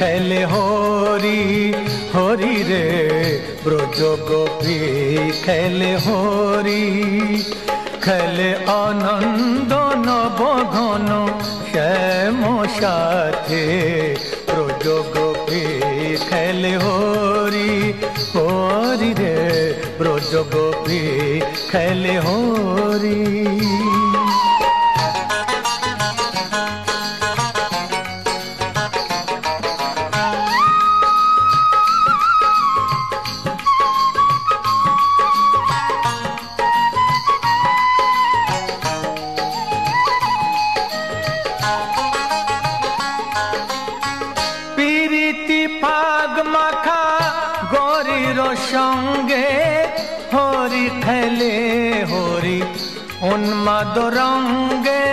খেলে হরি হরি রে ব্রজ গোপী খেলে হরি খেলে আনন্দ নবঘন শ্যাম সাথে ব্রজ গোপী খেলে হরি হরি রে ব্রজ গোপী খেলে হরি সঙ্গে হরি খেলে হরি উন্মাদ রঙ্গে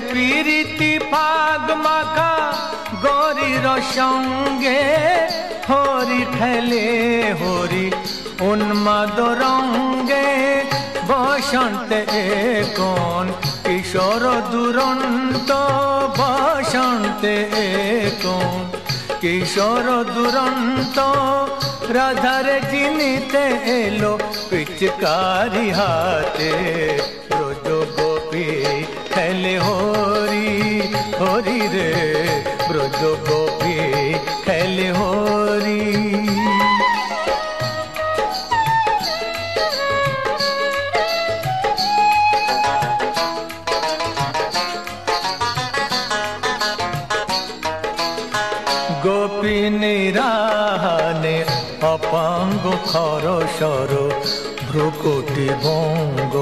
প্রীতি ফাগ মাখা গরির সঙ্গে হরি খেলে হরি উন্মাদ রঙ্গে বসন্তে কোন কিশোর দুরন্ত বসন্তে কোন কিশোর দুরন্ত রাধার জিনিতে এলো পিচকারি হাতে ব্রজ গোপী খেলে হরি হরি রে ব্রজ গোপী খেলে হরি গোপী নিরাহানে অপাঙ্গ খর সর ভ্রুকুটি ভঙ্গ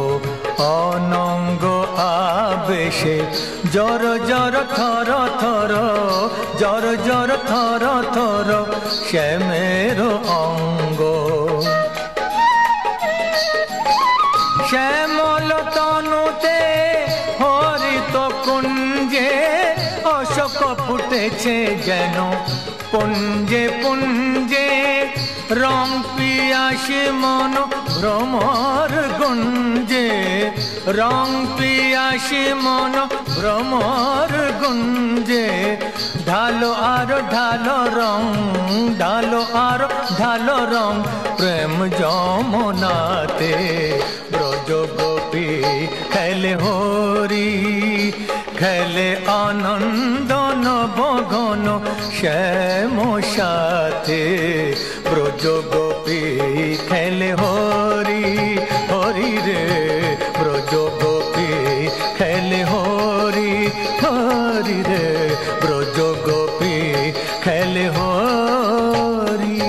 অনঙ্গ আবেশে জর জর থর থর জর জর থর থর শ্যামের অঙ্গ শ্যামল তনুতে হরিত কুঞ্জে অশোক ফুটেছে যেন পুঞ্জে পুঞ্জে রং পিয়াসে মন ভ্রমর গুঞ্জে রং পিয়াসে মন ভ্রমর গুঞ্জে ঢালো আর ঢালো রং ঢালো আর ঢালো রং প্রেম যমুনাতে ব্রজ গোপী খেলে হরি খেলে আনন্দ নবঘন শ্যাম সাথে ব্রজ গোপী খেলে হরি হরি রে ব্রজ গোপী খেলে হরি হরি রে ব্রজ গোপী খেলে হরি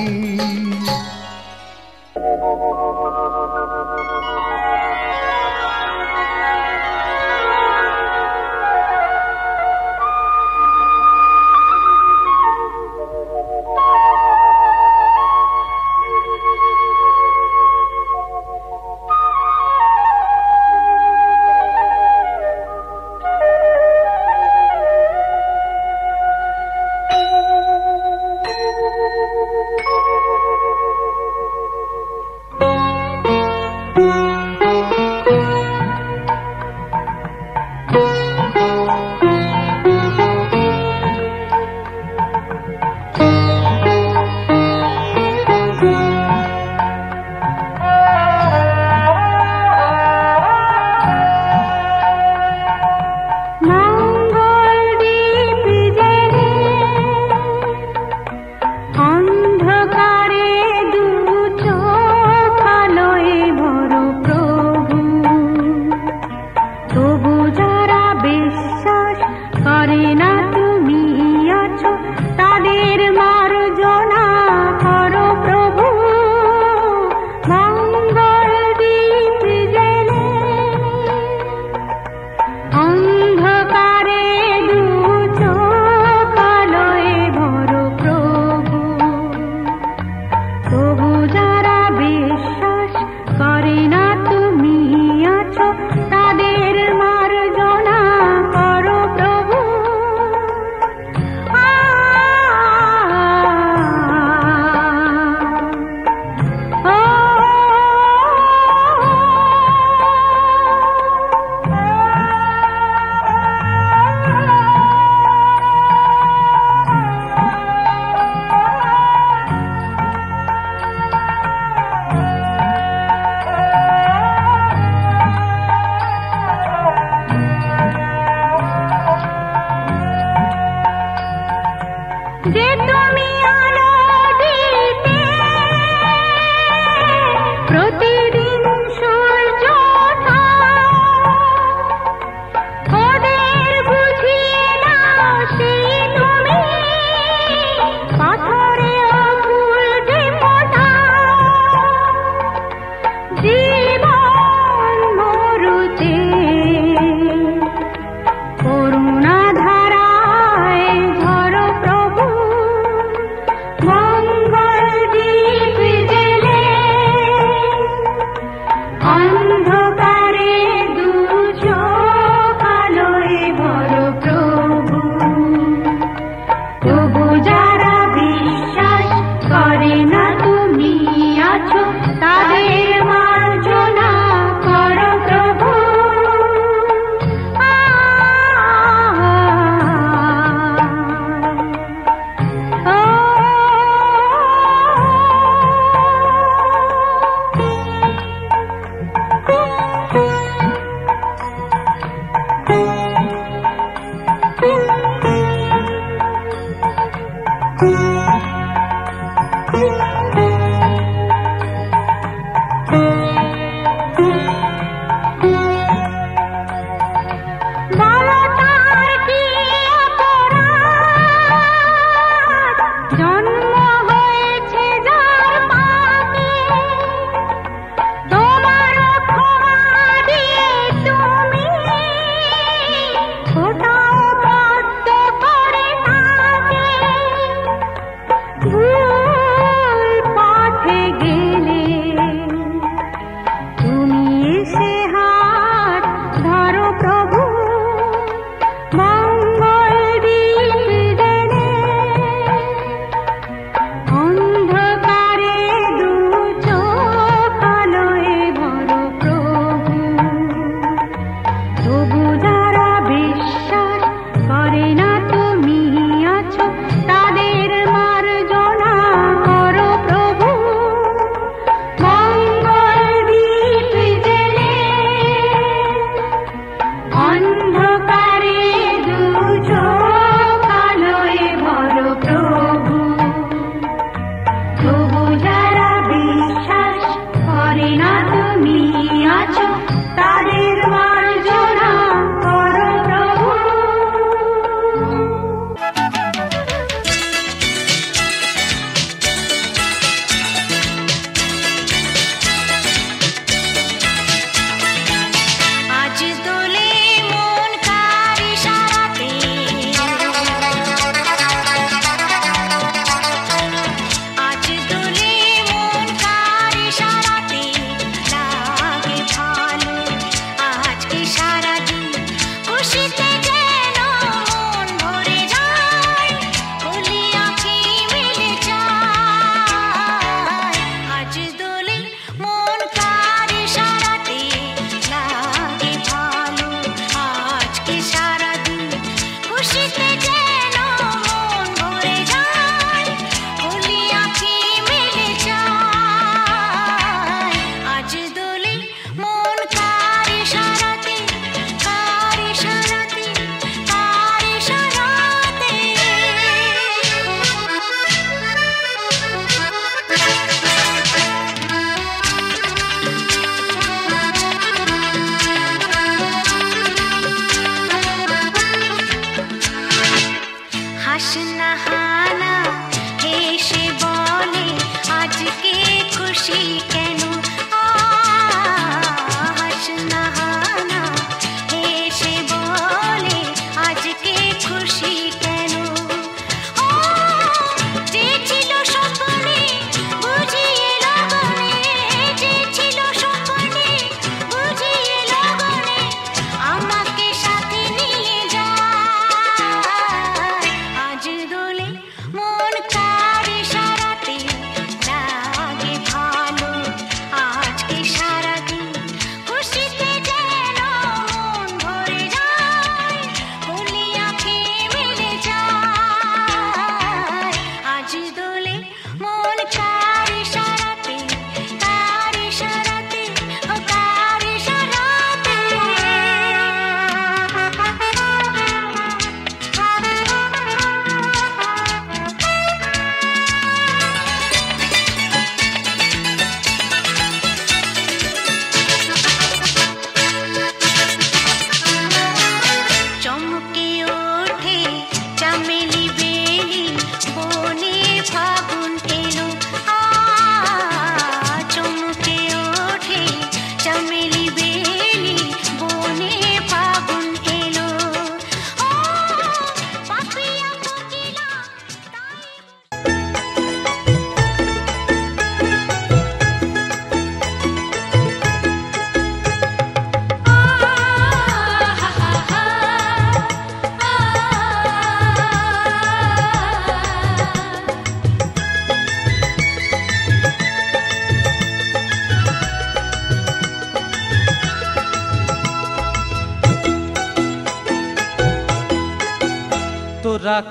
তোরা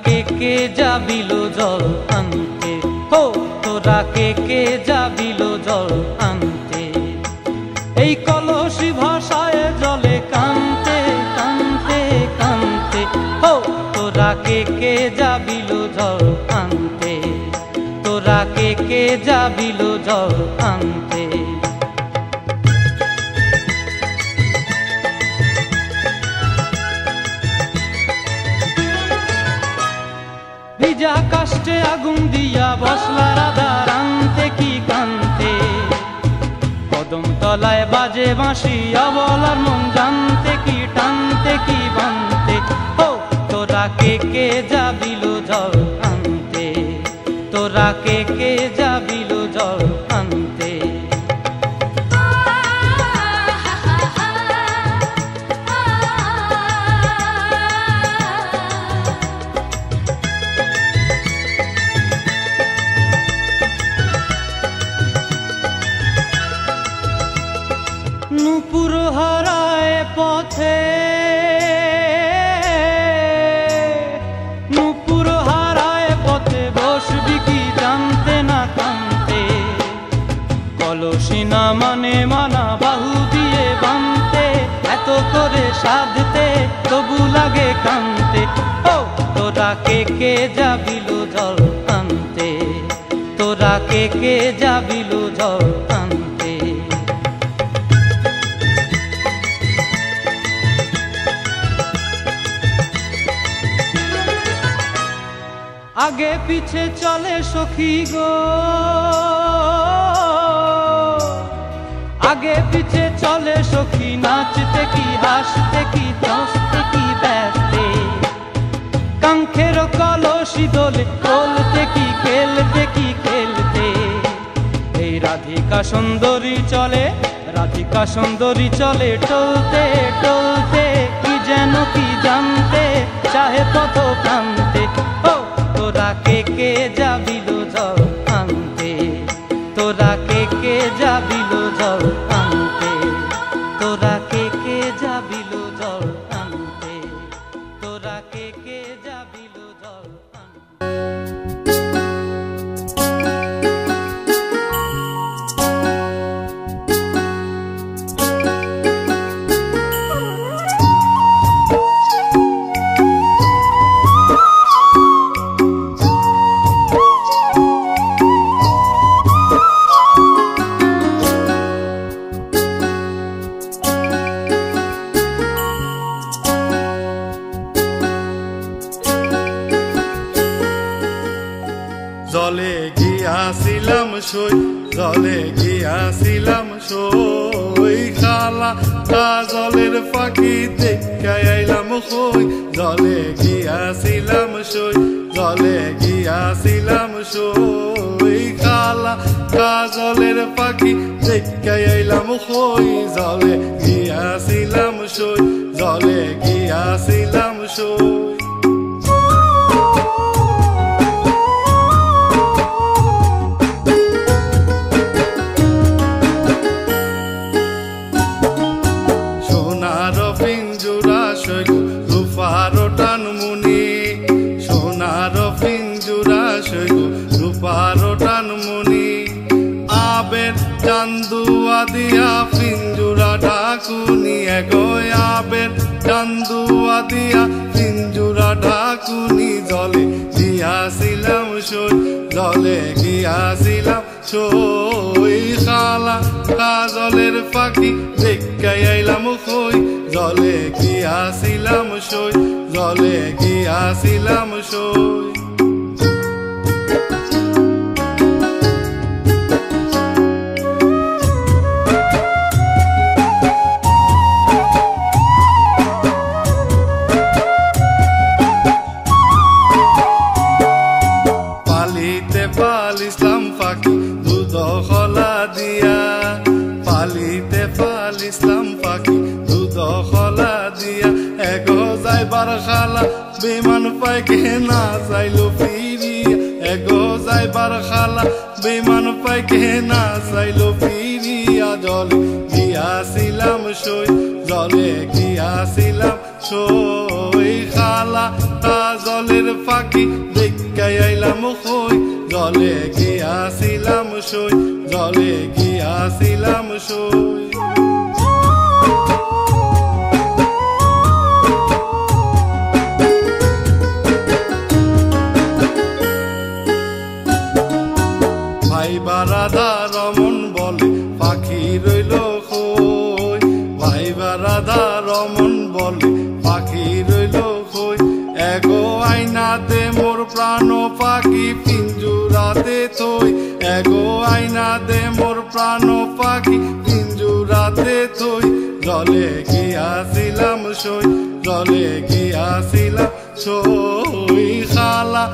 কে যাবিল জল আনতে, হো তোরা কে যাবিল জল আনতে। এই কলসি ভাষায় জলে কানতে কানতে কানতে, হো তোরা কে যাবিল জল আনতে, তোরা কে যাবিল জল আনতে। ভিজা কাষ্টে আগুন দিয়া বসলা রাধা রানতে কি কানতে, কদম তলায় বাজে বাঁশি অবলার মন জানতে কি টানতে কি বানতে। ও তোরা কে যাবিল জল আনতে, তোরা কে যাবিল জল আনতে। নূপুর হারায় পথে, নূপুর হারায় পথে বসবি কি জানতে না কানতে। কলসি না মানে মানা বাহু দিয়ে বানতে, এত করে সাধতে তবু লাগে কানতে। ও তোরা কে যাবিল জল আনতে, তোরা কে যাবিল জল আনতে। আগে পিছে চলে সখী গো, আগে পিছে চলে সখী, নাচতে কি হাসতে কি হাসতে কি ব্যস্তে। কাঙ্ক্ষের কলসি দোলে বলতে কি খেলতে কি খেলতে। এই রাধিকা সুন্দরী চলে, রাধিকা সুন্দরী চলে টলতে টলতে, কি যেন কি জানতে চাহে পথ প্রান্তে। ও তোরা কে যাবিল জল আনতে, তোরা কে যাবিল জল আনতে, তোরা কে যাবিল জল আনতে, তোরা কে যাবিল জল আনতে। জলে গিয়াছিলাম সই, জলে গিয়াছিলাম সই, খালা জলের পাখি দেখাই আইলাম হই। জলে গিয়াছিলাম সই, জলে গিয়াছিলাম সই, খালা জলের পাখি দেখাই আইলাম হই। জলে গিয়াছিলাম সই, জলে গিয়াছিলাম সই। সোনার পিঞ্জুরা সই রূপার টানমুনি, সোনার পিঞ্জুরা সই রূপার টানমুনি। আবের চান্দুয়া দিয়া পিঞ্জুরা ঢাকুনি, এগো আবের চান্দুয়া দিয়া পিঞ্জুরা ঢাকুনি। জলে গিয়াছিলাম সই, জলে গিয়াছিলাম সই, খালা জলের পাখি দেখাই আইলাম হই। জলে গিয়াছিলাম সই, জলে গিয়াছিলাম সই। পালিতে পালিসলাম পাখি দুধ খলা দিয়া, পালিতে পালিসলাম পাখি দুধ খলা দিয়া। এগো যাইবার খালা বেমান পাইকে না যাইলো ফিরিয়া, এগো যাইবার খালা বেমান পাইকে না যাইলো ফিরিয়া। জলে গিয়াছিলাম সই, জলে গিয়াছিলাম সই, খালা জলের পাখি দেখাই আইলাম কই জলে গিয়াছিলাম সই জলে গিয়াছিলাম সই ভাইবা রাধা রমন বলে পাখি রইল কই ভাইবা রাধা রমন বলে পাখি রইল কই এগো আইনাতে মোর প্রাণ পাখি পিঞ্জুরাতে থই এগো আইনাতে মোর প্রাণ পাখি পিঞ্জুরাতে থই জলে গিয়াছিলাম সই জলে গিয়াছিলাম সই খালা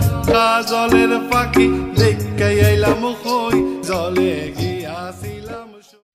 জলের পাখি দেখাই আইলাম কই জলে গিয়াছিলাম সই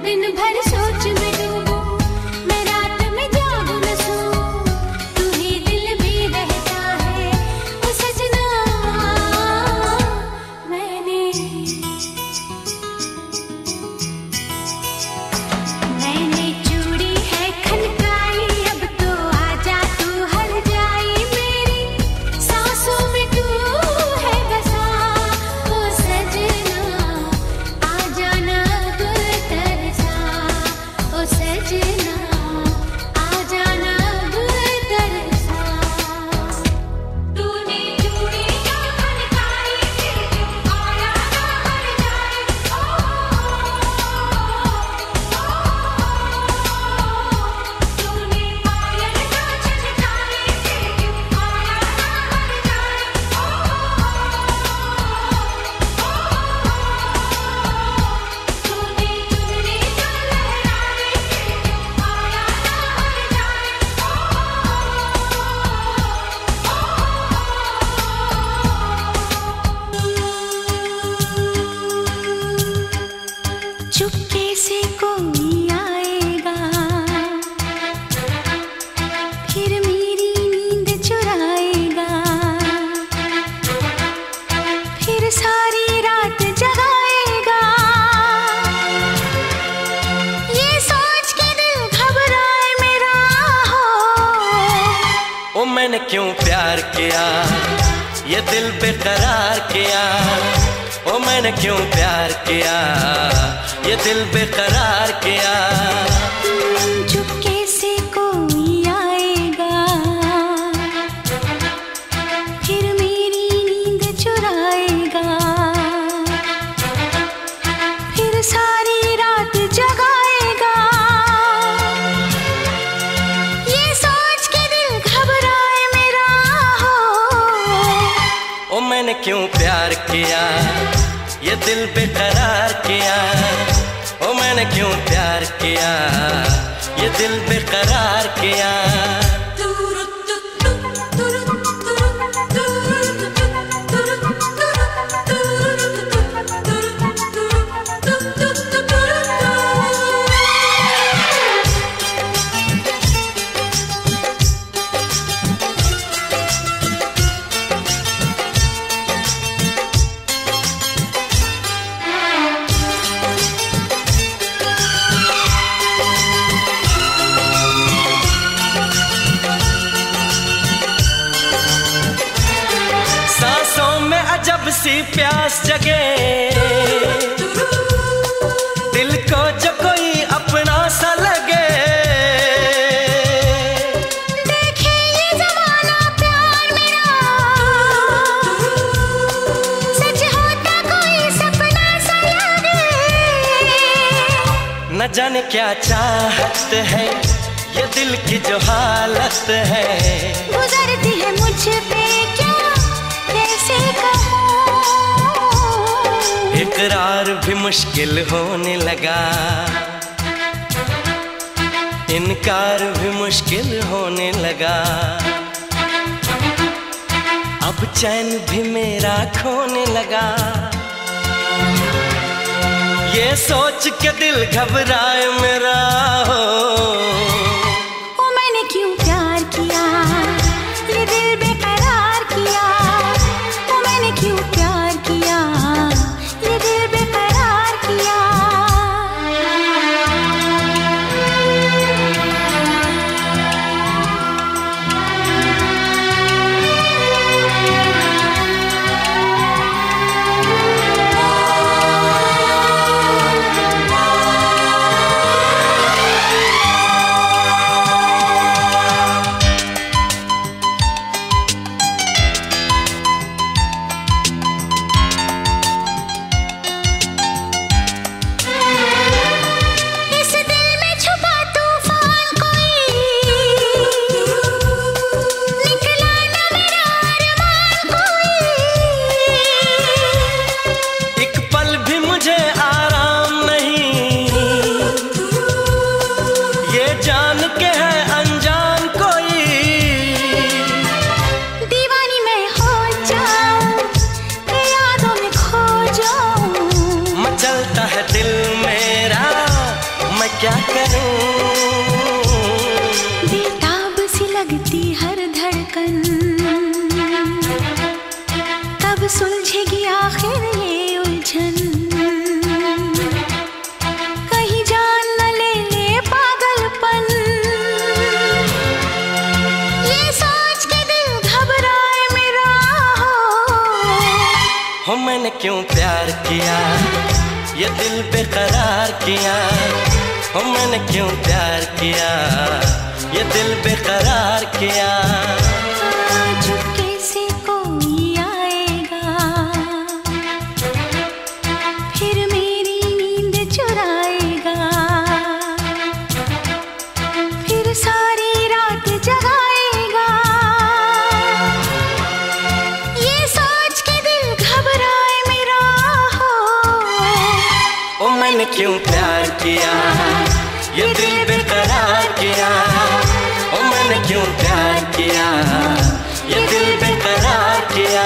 दिन भर सो मैंने क्यों प्यार किया, ये दिल बेकरार किया। ओ मैंने क्यों प्यार किया, ये दिल बेकरार किया। चुपके से कोई आएगा, फिर मेरी नींद चुराएगा, फिर सारी रात जगाएगा। ये सोच के दिल घबराए मेरा हो। ओ मैंने क्यों प्यार किया, ये दिल बेकरार किया। ओ मैंने क्यों प्यार किया, ये दिल बेकरार किया। जब सी प्यास जगे, दिल को जो कोई अपना सा लगे। देखे ये जमाना प्यार मेरा, सच होता कोई सपना सा लगे। न जाने क्या चाहत है, ये दिल की जो हालत है। गुजरती है मुझ पे क्या, कैसे कहूँ। इकरार भी मुश्किल होने लगा, इनकार भी मुश्किल होने लगा। अब चैन भी मेरा खोने लगा। ये सोच के दिल घबराए मेरा हो। ओ मैंने क्यों प्यार किया, ये दिल बेकरार किया। ओ मैंने क्यों प्यार किया, ये दिल बेकरार किया। क्या करूं, बेताब सी लगती हर धड़कन। कब सुलझेगी आखिर ये उलझन। कहीं जान न ले ले पागलपन। ये सोच के दिल घबराए मेरा हो। मैंने क्यों प्यार किया, ये दिल बेकरार किया। हो मैंने क्यों प्यार किया, ये दिल बेकरार किया। चुपके से कोई आएगा, फिर मेरी नींद चुराएगा, फिर सारी रात जगाएगा। ये सोच के दिल घबराए मेरा हो। ओ मैंने क्यों प्यार किया, ये दिल बेकरार किया। ओ मैंने क्यों प्यार किया, ये दिल बेकरार किया।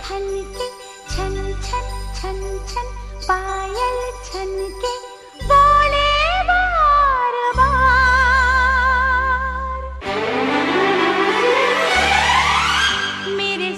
छन छन छन छन पायल छन के बोले बार बार। मेरे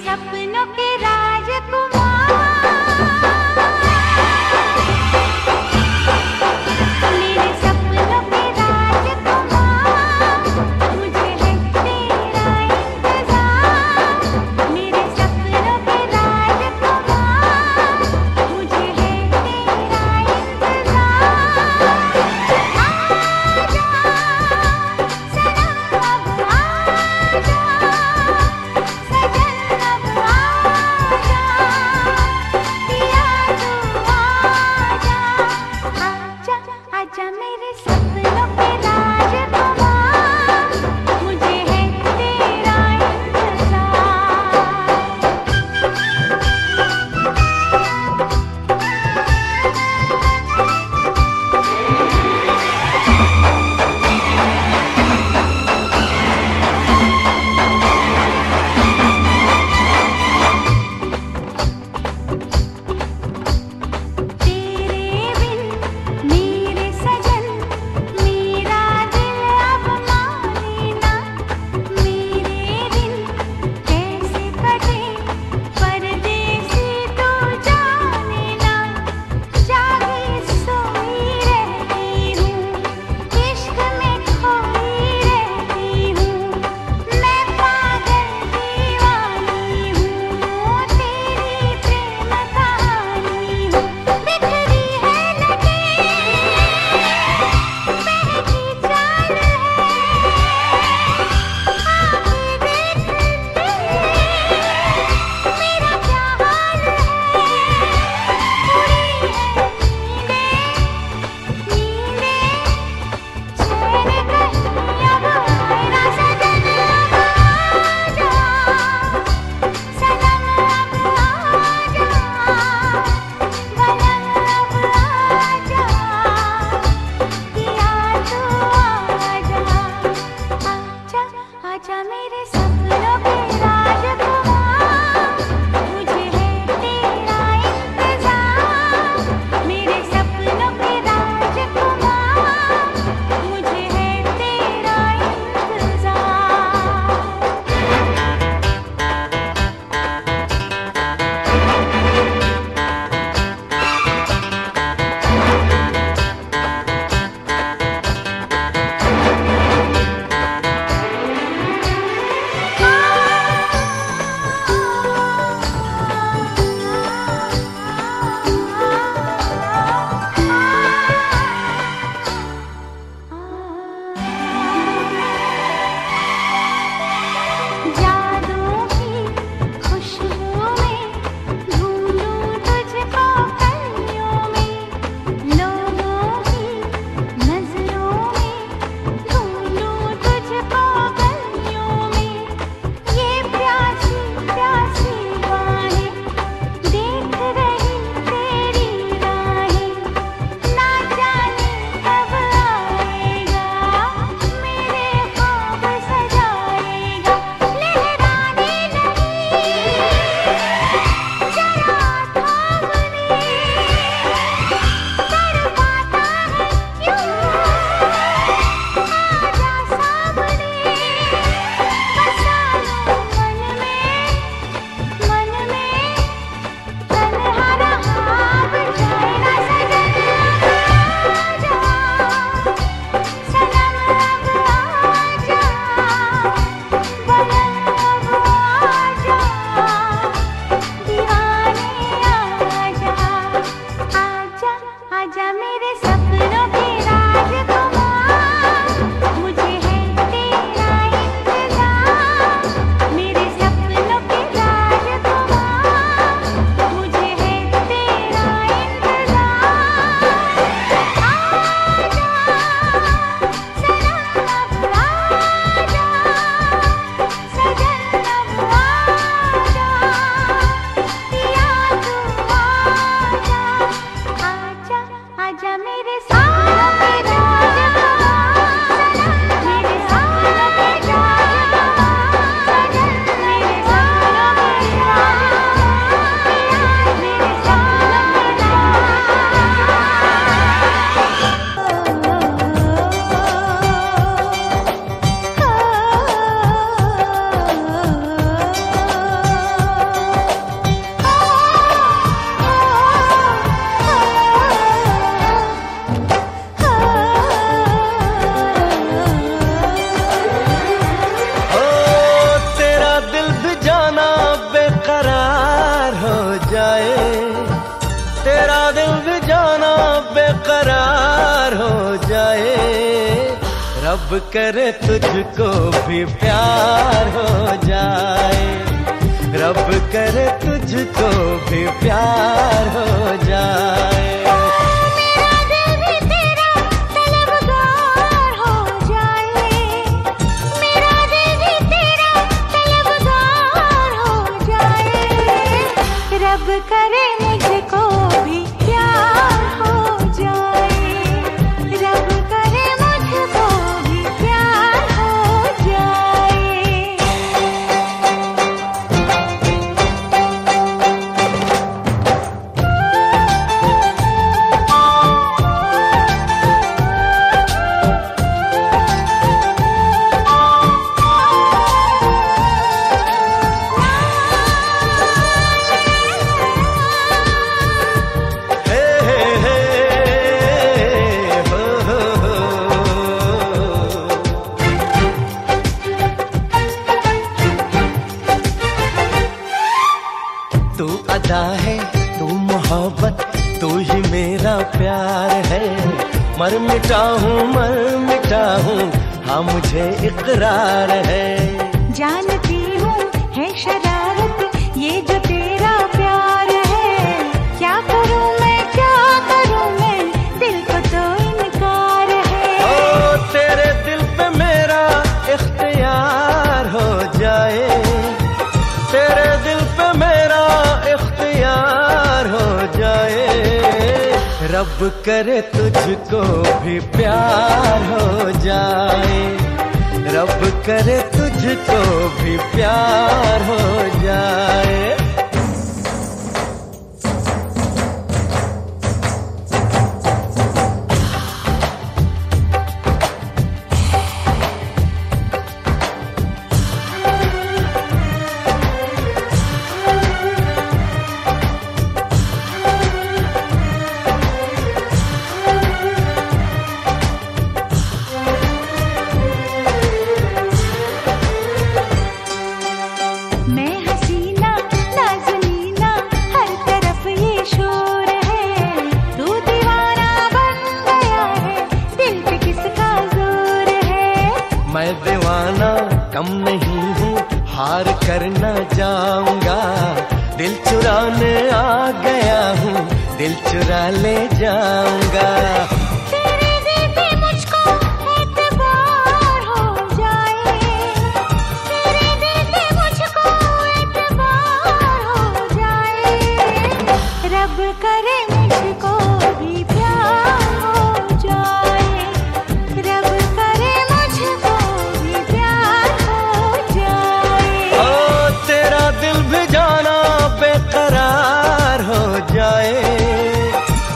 रब करे तुझको भी प्यार हो जाए, रब करे तुझको भी प्यार हो जाए। मेरा दिल भी तेरा तलबगार हो जाए, मेरा दिल भी तेरा तलबगार हो जाए। रब करे मुझको भी प्यार हो जाए, रब करे मुझको भी प्यार हो जाए। हे हे हे हो हो। तू अदा है, तू मोहब्बत, तू ही मेरा प्यार है। मर मिटा हूँ हाँ मुझे इकरार है। जानती हूँ है शरारत ये जो तेरा प्यार है, क्या करूँ मैं दिल को तो इनकार है। ओ तेरे दिल पे मेरा इख्तियार हो जाए, तेरे दिल पे मेरा इख्तियार हो जाए। रब करे तुझको भी प्यार हो जाए, रब करे तुझको भी प्यार हो जाए। मैं हसीना नाज़नीना हर तरफ ये शोर है, तू दीवाना बन गया है दिल पे किसका जोर है। मैं दीवाना कम नहीं हूँ, हार करना जाऊंगा। दिल चुराने आ गया हूँ, दिल चुरा ले जाऊंगा। तेरे दिल पे मुझको एतबार हो जाए, तेरे दिल पे मुझको एतबार हो जाए। रब करे मुझको भी प्यार हो जाए, रब करे मुझको भी प्यार हो जाए। ओ तेरा दिल भी जाना बेकरार हो जाए,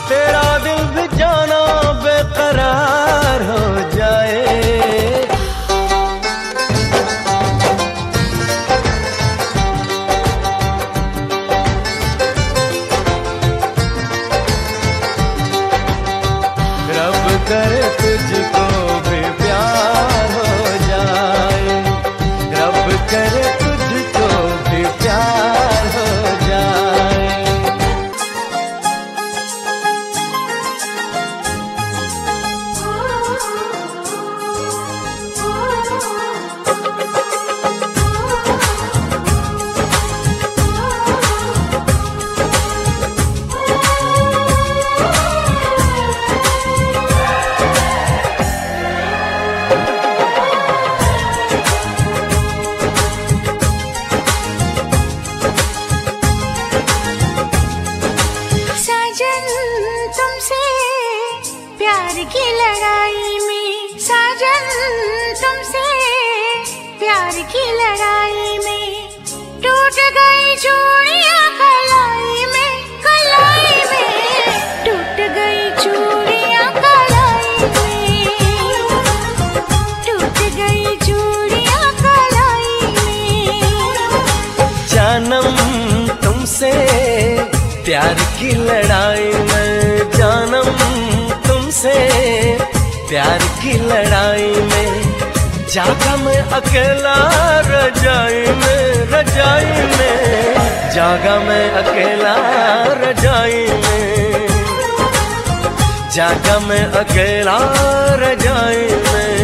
तेरा दिल भी जाना बेकरार हो जाए। रब करे तुझको भी प्यार हो जाए, रब करे तुझको भी प्यार हो जाए। साजन तुमसे प्यार की लड़ाई में, साजन तुमसे प्यार की लड़ाई में टूट गई चूड़ियां कलाई में, कलाई में टूट गई चूड़ियां कलाई में, टूट गई चूड़ियां कलाई में। जानम तुमसे प्यार की लड़ाई में, जानम तुमसे प्यार की लड़ाई में जागा मैं अकेला रजाई में, रजाई में जागा मैं अकेला रजाई में, जागा मैं अकेला रजाई में।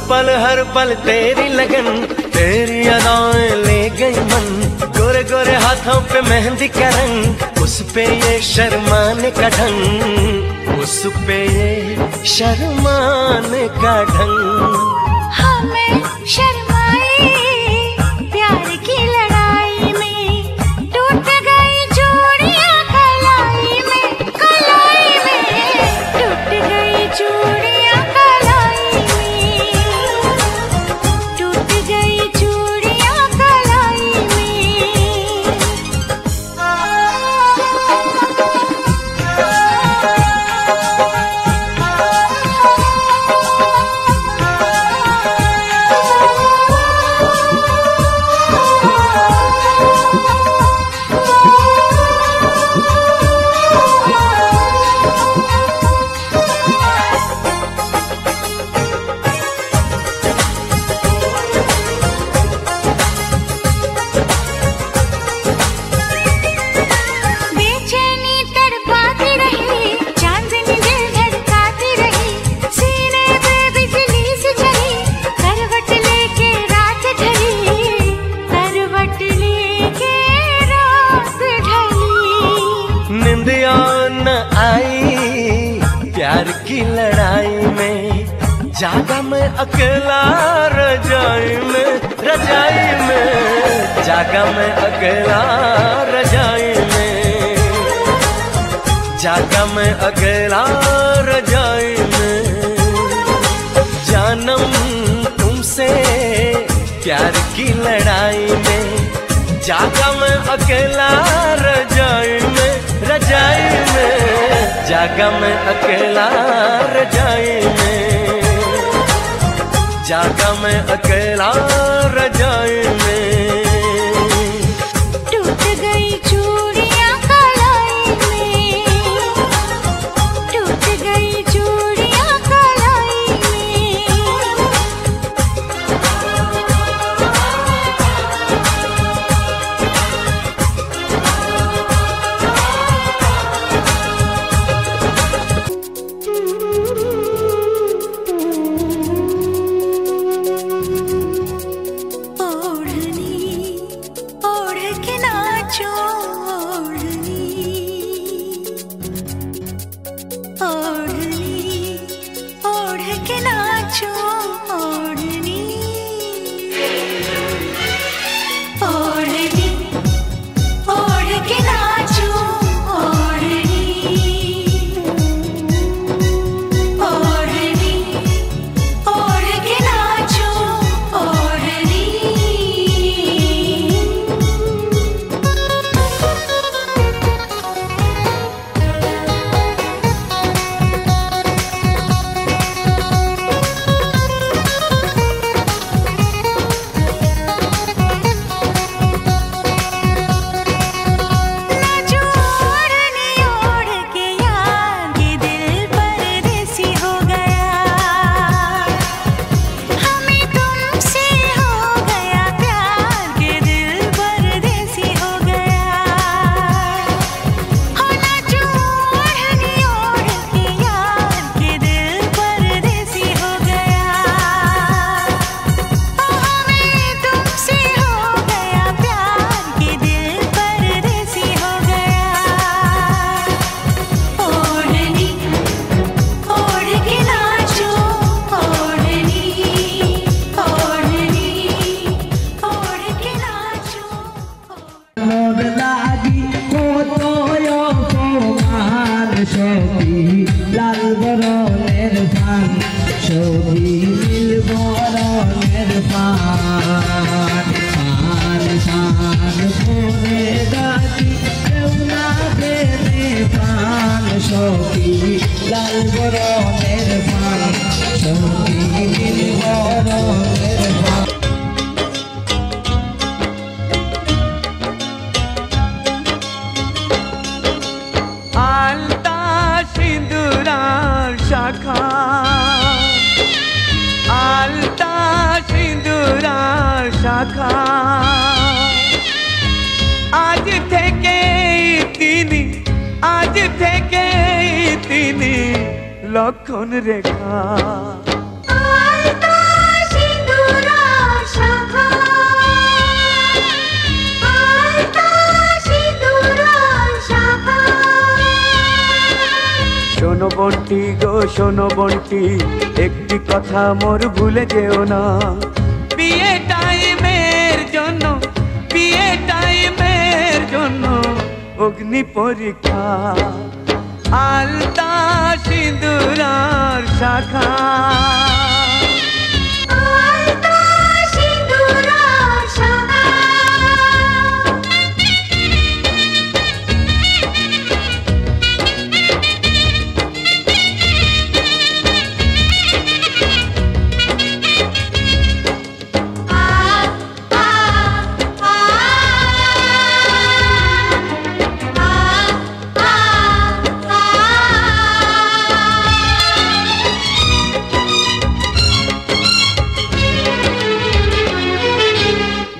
हर पल तेरी लगन, तेरी अदाएं ले गई मन। गोरे गोरे हाथों पे मेहंदी का रंग, उस पे ये शर्माने का ढंग, उस पे ये शर्माने का ढंग। हमें शर्माए प्यार की लड़ाई में, टूट गई चूड़ियां कलाई में, कलाई में टूट गई चूड़ियां कलाई में, टूट गई चूड़ियां कलाई की लड़ाई में, जागा मैं अकेला रजाई में, रजाई में जागा मैं अकेला रजाई में, जागा मैं अकेला रजाई में। जानम तुमसे प्यार की लड़ाई में, जागा मैं अकेला रजाई में, रजाई में जागा मैं अकेला रजाई में, जागा मैं अकेला रजाई में। टूट गई चूड़ियां कलाई में, टूट गई चूड़ियां कलाई में। आज থেকে তিনি, আজ থেকে তিনি লক্ষণ রেখা। আলতা শোনো বন্টি গো শোনো বন্টি, একটি কথা মোর ভুলে যেও না। বিয়ে টাইমের জন্য, বিয়ে টাইমের জন্য অগ্নি পরীক্ষা, আলতা সিঁদুর আর শাখা।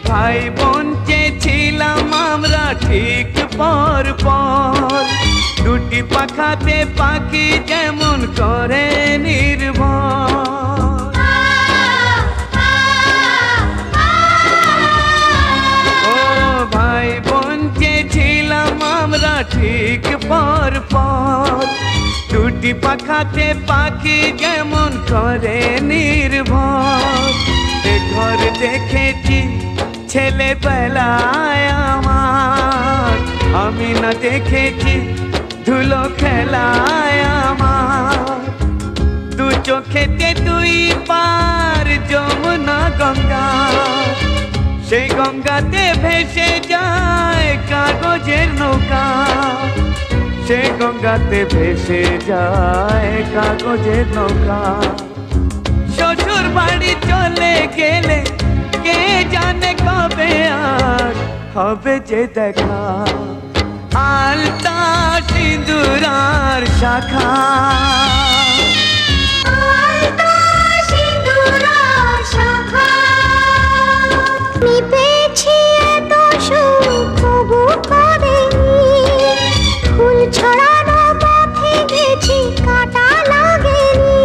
ভাই বোন চেয়েছিলাম আমরা ঠিক পর পর, দুটি পাখাতে পাখি যেমন করে নির্ভর। ও ভাই বোন চেয়েছিলাম আমরা ঠিক পর পর, দুটি পাখাতে পাখি যেমন করে নির্ভর। এ ঘর দেখেছি ছেলেবেলায় আমার, আমি না দেখেছি ধুলো খেলায় আমার। দু চোখেতে দুই পার যমুনা গঙ্গা, সেই গঙ্গাতে ভেসে যায় কাগজের নৌকা, সেই গঙ্গাতে ভেসে যায় কাগজের নৌকা। শ্বশুর বাড়ি চলে গেলে কে জানে কবে আর হবে যে দেখা, আলতা সিঁদুর আর শাখা। আমি পেয়েছি এত সুখ তবু করেনি, ফুল ছড়ানো পথে গেছি কাঁটা লাগেনি।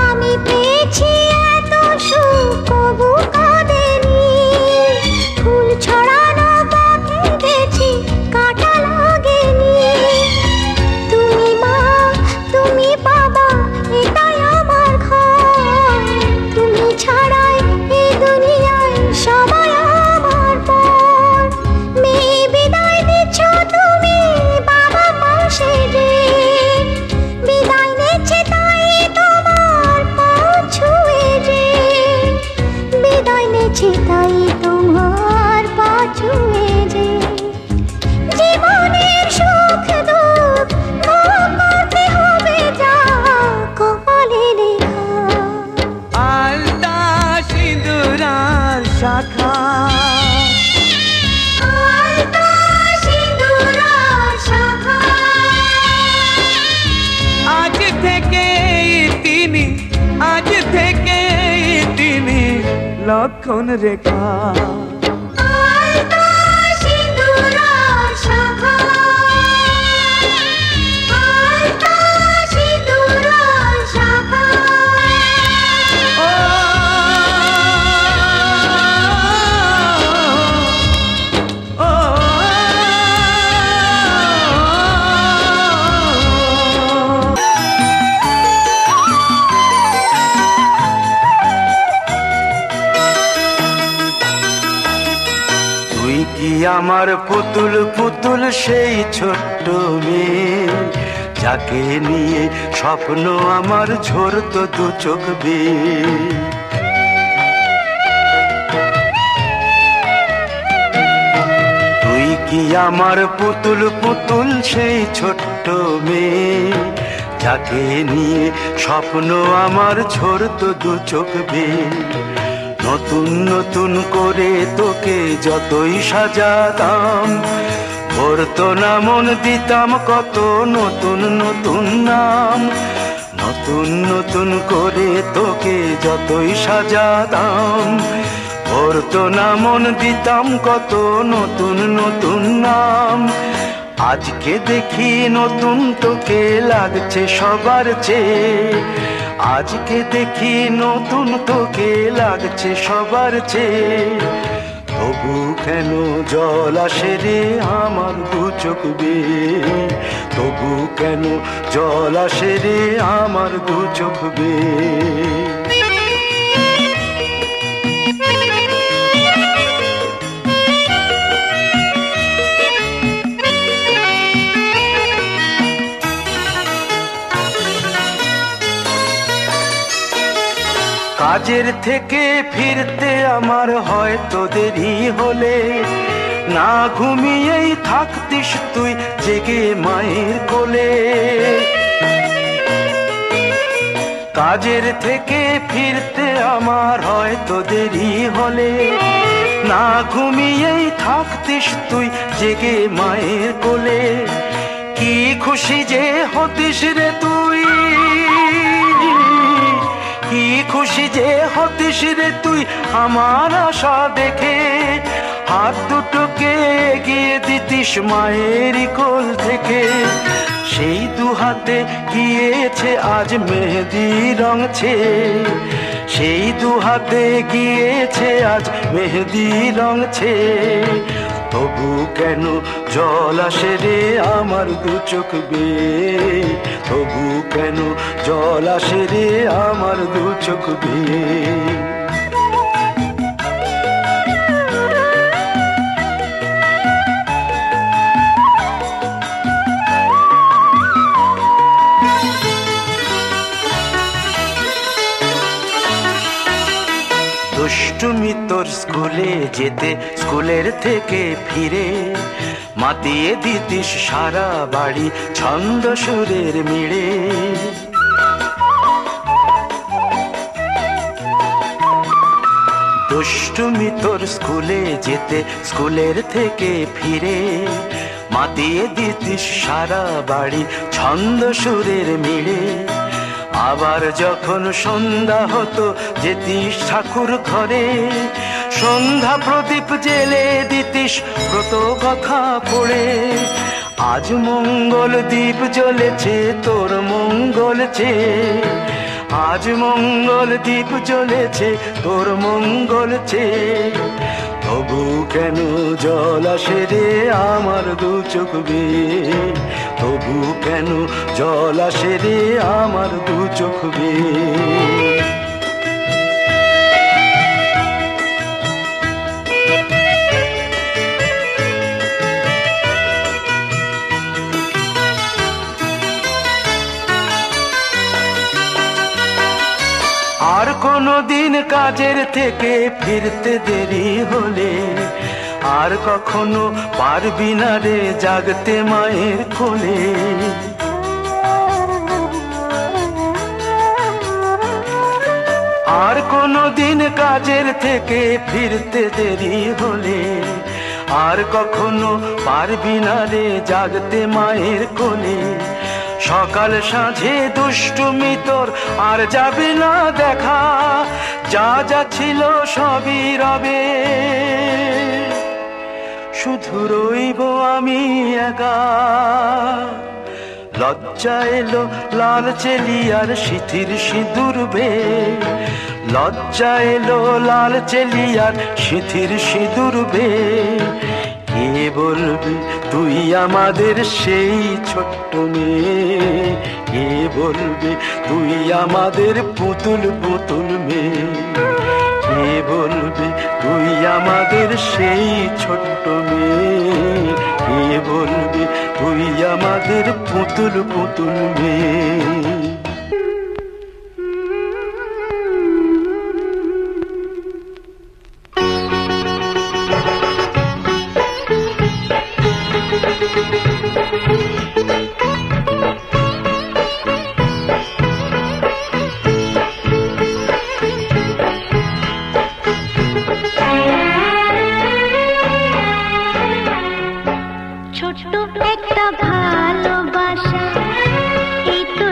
আমি পেয়েছি এত সুখ তবু করেনি, ফুল ছড়ানো পথে গেছি কাঁটা লাগেনি। তুমি মা তুমি বাবা এটাই আমার ঘর, তুমি ছাড়াই এই দুনিয়ায় সবাই আমার পর। মেয়ে বিদায় দিচ্ছ তুমি বাবা পাশে রে, বিদায় নিচ্ছে তাই তোমার পা ছুঁয়ে রে, বিদায় নিচ্ছে তাই তোমার পা ছুঁয়ে রে। জীবনের সুখ দুঃখ ভোগ করতে হবে যা কপালে লেখা, আলতা সিঁদুর আর শাখা। আলতা সিঁদুর আর শাখা। আজ থেকে তিনি, আজ থেকে তিনি লক্ষণ রেখা। আলতা সিঁদুর আর শাখা। আলতা সিঁদুর আর শাখা। ও ও তুই কি আমার পুতুল পুতুল সেই ছোট্ট মেয়ে, যাকে নিয়ে স্বপ্ন আমার ঝরতো দু চোখ বেয়ে। তুই কি আমার পুতুল পুতুল সেই ছোট্ট মেয়ে, যাকে নিয়ে স্বপ্ন আমার ঝরতো দু চোখ বেয়ে। নতুন নতুন করে তোকে যতই সাজাতাম, ভরতো না মন দিতাম কত নতুন নতুন নাম। নতুন নতুন করে তোকে যতই সাজাতাম, ভরতো না মন দিতাম কত নতুন নতুন নাম। আজকে দেখি নতুন তোকে লাগছে সবার চেয়ে, আজকে দেখি নতুন তোকে লাগছে সবার চেয়ে। তবু কেন জল আসে রে আমার দু চোখ বেয়ে, তবু কেন জল আসে রে আমার দু চোখ বেয়ে। কাজের থেকে ফিরতে আমার হয়তো দেরি হলে, না ঘুমিয়েই থাকতিস তুই জেগে মায়ের কোলে। কাজের থেকে ফিরতে আমার হয়তো দেরি হলে, না ঘুমিয়েই থাকতিস তুই জেগে মায়ের কোলে। কি খুশি যে হতিস রে তুই, কি খুশি যে হতিস রে তুই আমার আশা দেখে। হাত দুটোকে এগিয়ে দিতিস মায়ের কোল থেকে, সেই দু হাতে গিয়েছে আজ মেহেদি রঙছে, সেই দু হাতে গিয়েছে আজ মেহেদি রঙছে। তবু কেন জল আসে রে আমার দু চোখ বেয়ে, তবু কেন জল আসে রে আমার দু চোখ বেয়ে। দুষ্টুমি তোর স্কুলে যেতে, স্কুলের থেকে ফিরে মাতিয়ে দিতিস সারা বাড়ি ছন্দ সুরের মিড়ে। দুষ্টুমি তোর স্কুলে যেতে, স্কুলের থেকে ফিরে মাতিয়ে দিতিস সারা বাড়ি ছন্দ সুরের মিড়ে। আবার যখন সন্ধ্যা হতো যেতিস ঠাকুর ঘরে, সন্ধ্যা প্রদীপ জেলে দিতিস ব্রত কথা পড়ে। আজ মঙ্গল দ্বীপ জ্বলেছে তোর মঙ্গল চেয়ে, আজ মঙ্গল দ্বীপ জ্বলেছে তোর মঙ্গল চেয়ে। তবু কেন জল আসে রে আমার দু চোখ বেয়ে, তবু কেন জল আসে রে আমার দু চোখ বেয়ে। আর কোনো দিন কাজের থেকে ফিরতে দেরি হলে, আর কখনো পারবি না রে জাগতে মায়ের কোলে। আর কোনো দিন কাজের থেকে ফিরতে দেরি হলে, আর কখনো পারবি না রে জাগতে মায়ের কোলে। সকাল সাঁঝে দুষ্টুমি তোর আর যাবে না দেখা, যা যা ছিল সবই রবে, শুধু রইব আমি একা। লজ্জা এলো লাল চেলিয়ার সিথির সিঁদুর বে, লজ্জা এলো লাল চেলিয়ার সিথির সিঁদুর বে। কে বলবে তুই আমাদের সেই ছোট্ট মেয়ে, কে বলবে তুই আমাদের পুতুল পুতুল মেয়ে, কে বলবে তুই আমাদের সেই ছোট্ট মেয়ে, কে বলবে তুই আমাদের পুতুল পুতুল মেয়ে। ছোট্ট একটা ভালোবাসা, এই তো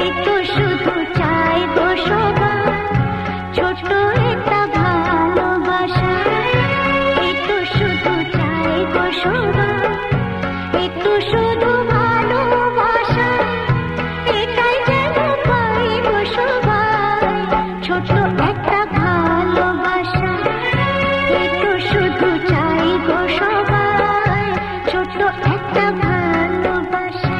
এই তো শুধু চাই গো সবাই ছোট একটা ভালোবাসা, এই তো শুধু চাই গো সবাই একটু শুধু ভালোবাসা, এটাই যেন পাই গো সবাই ছোট একটা ভালোবাসা, এই তো শুধু চাই গো সবাই ছোট একটা ভালোবাসা।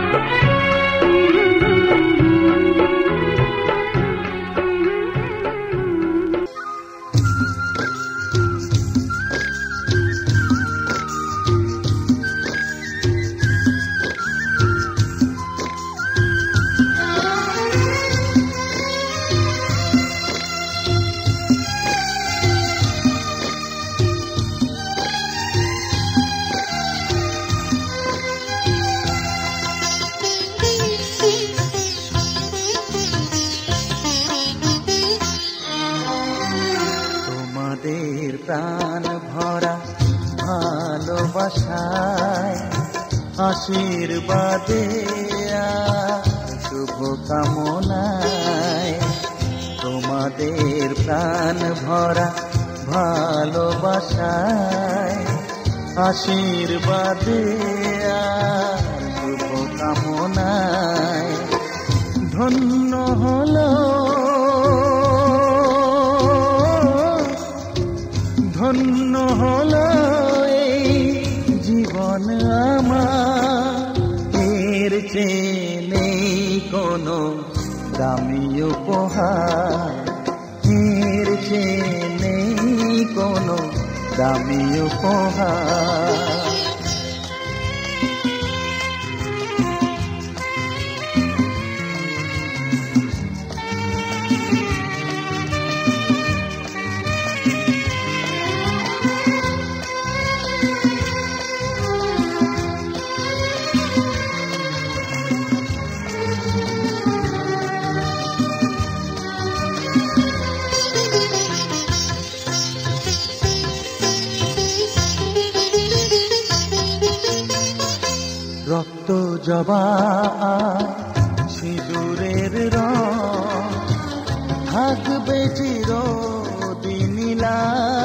তোমাদের প্রাণ ভরা ভালোবাসায় আশীর্বাদে শুভ কামনায়, তোমাদের প্রাণ ভরা ভালোবাসায় আশীর্বাদে শুভ কামনায় ধন্য হলো ধন্য হলো এই জীবন আমার, এর চেয়ে নেই কোনো দামি উপহার, এর চেয়ে নেই কোনো দামি উপহার। রক্ত জবা সিঁদুরের রং থাকবে চিরদিন লাল।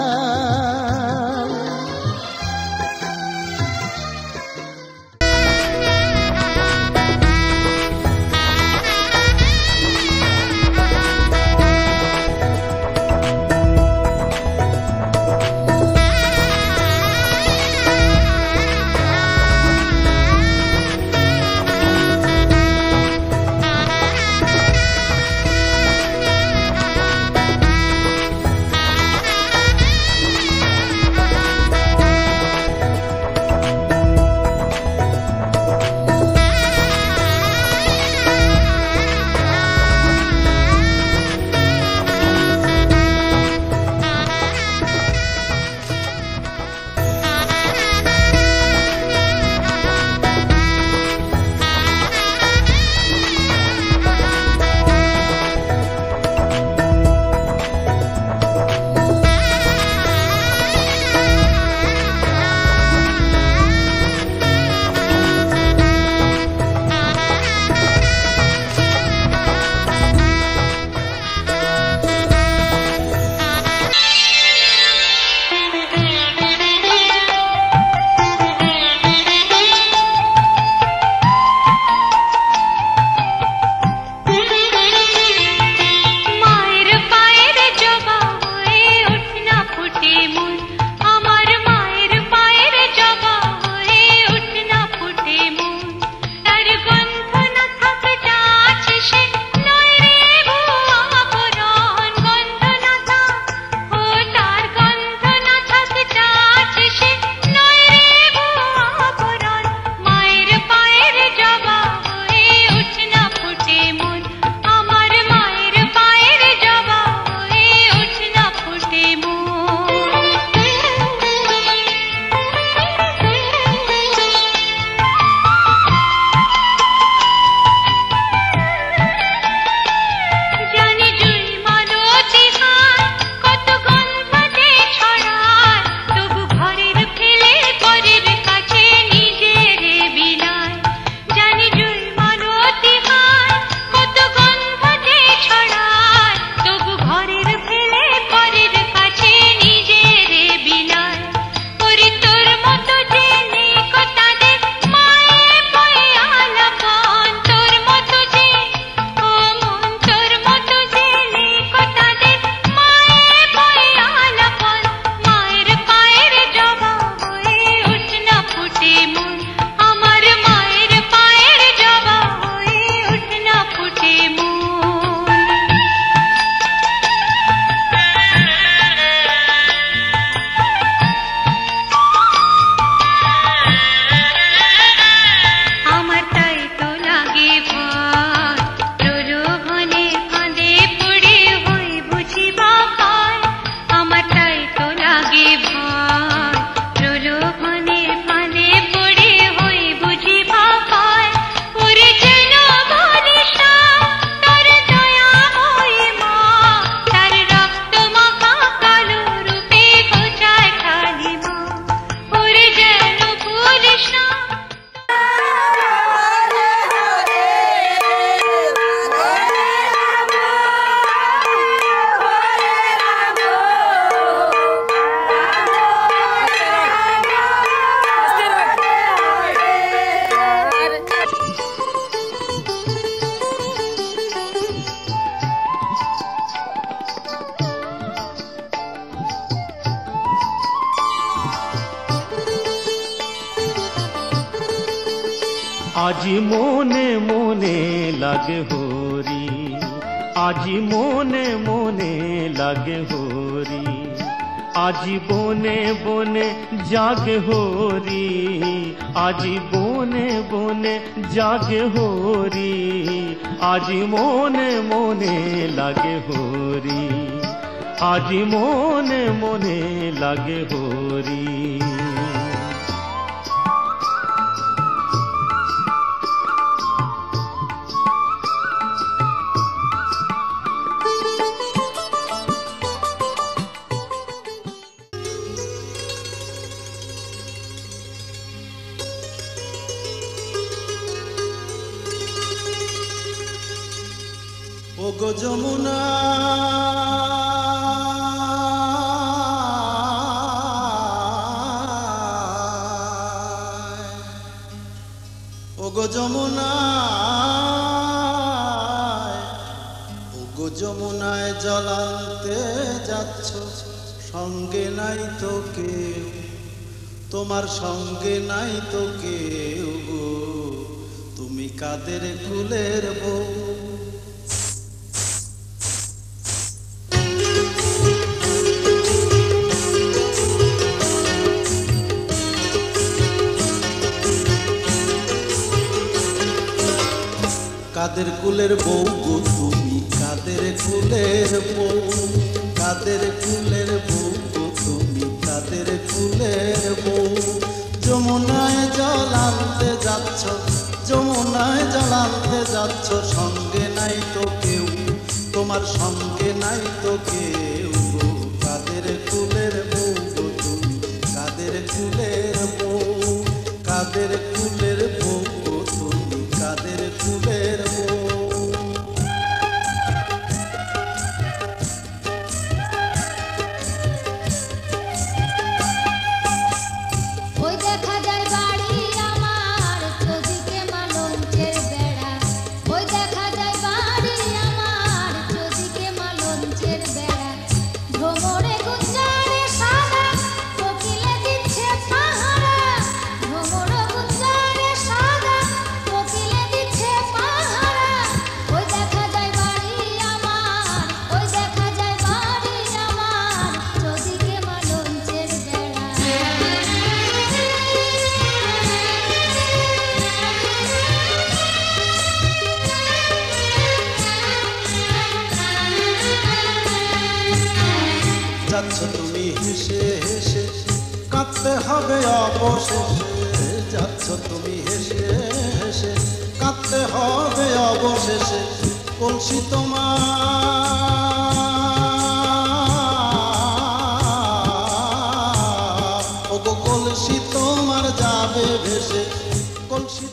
আজি মনে মনে লাগে হরি, আজি মনে মনে লাগে হরি, আজি বনে বনে জাগে হরি, আজি বনে বনে জাগে হরি, আজি মনে মনে লাগে হরি, আজি মনে মনে লাগে হরি। ওগো যমুনা ওগো যমুনা ওগো যমুনায় জল আনতে যাচ্ছ, সঙ্গে নাই তো কেউ, তোমার সঙ্গে নাই তো কেউ গো, তুমি কাদের কুলের বউ। কাদের কুলের বউ গো তুমি, কাদের কুলের বউ, কাদের কুলের বউ গো তুমি, কাদের কুলের বউ। যমুনায় জল আনতে যাচ্ছ, যমুনায় জল আনতে যাচ্ছ, সঙ্গে নাই তো কেউ, তোমার সঙ্গে নাই তো কেউ গো, কাদের কুলের বউ গো তুমি, কাদের কুলের বউ, কাদের কুলের বউ গো তুমি, কাদের কুলের বউ। ওই দেখা যায় বাড়ি আমার, চোদিকে মালঞ্চের বেড়া, ওই দেখা যায় বাড়ি আমার, চোদিকে মালঞ্চের বেড়া, ভ্রমরে গুঞ্জারে সাদা, কোকিলে দিচ্ছে পাহারা, ভ্রমর গুঞ্জারে সাদা, কোকিলে দিচ্ছে পাহারা, ওই দেখা যায় বাড়ি আমার, ওই দেখা যায় বাড়ি আমার, চোদিকে মালঞ্চের বেড়া। যাচ্ছ তুমি হেসে হেসে, কাঁদতে হবে অবশেষে, যাচ্ছ তুমি হেসে হেসে, কাঁদতে হবে অবশেষে, কলসি তোমার ওগো কলসি তোমার যাবে ভেসে, কলসি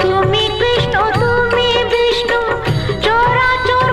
তুমি কৃষ্ণ তুমি বিষ্ণু, চরাচর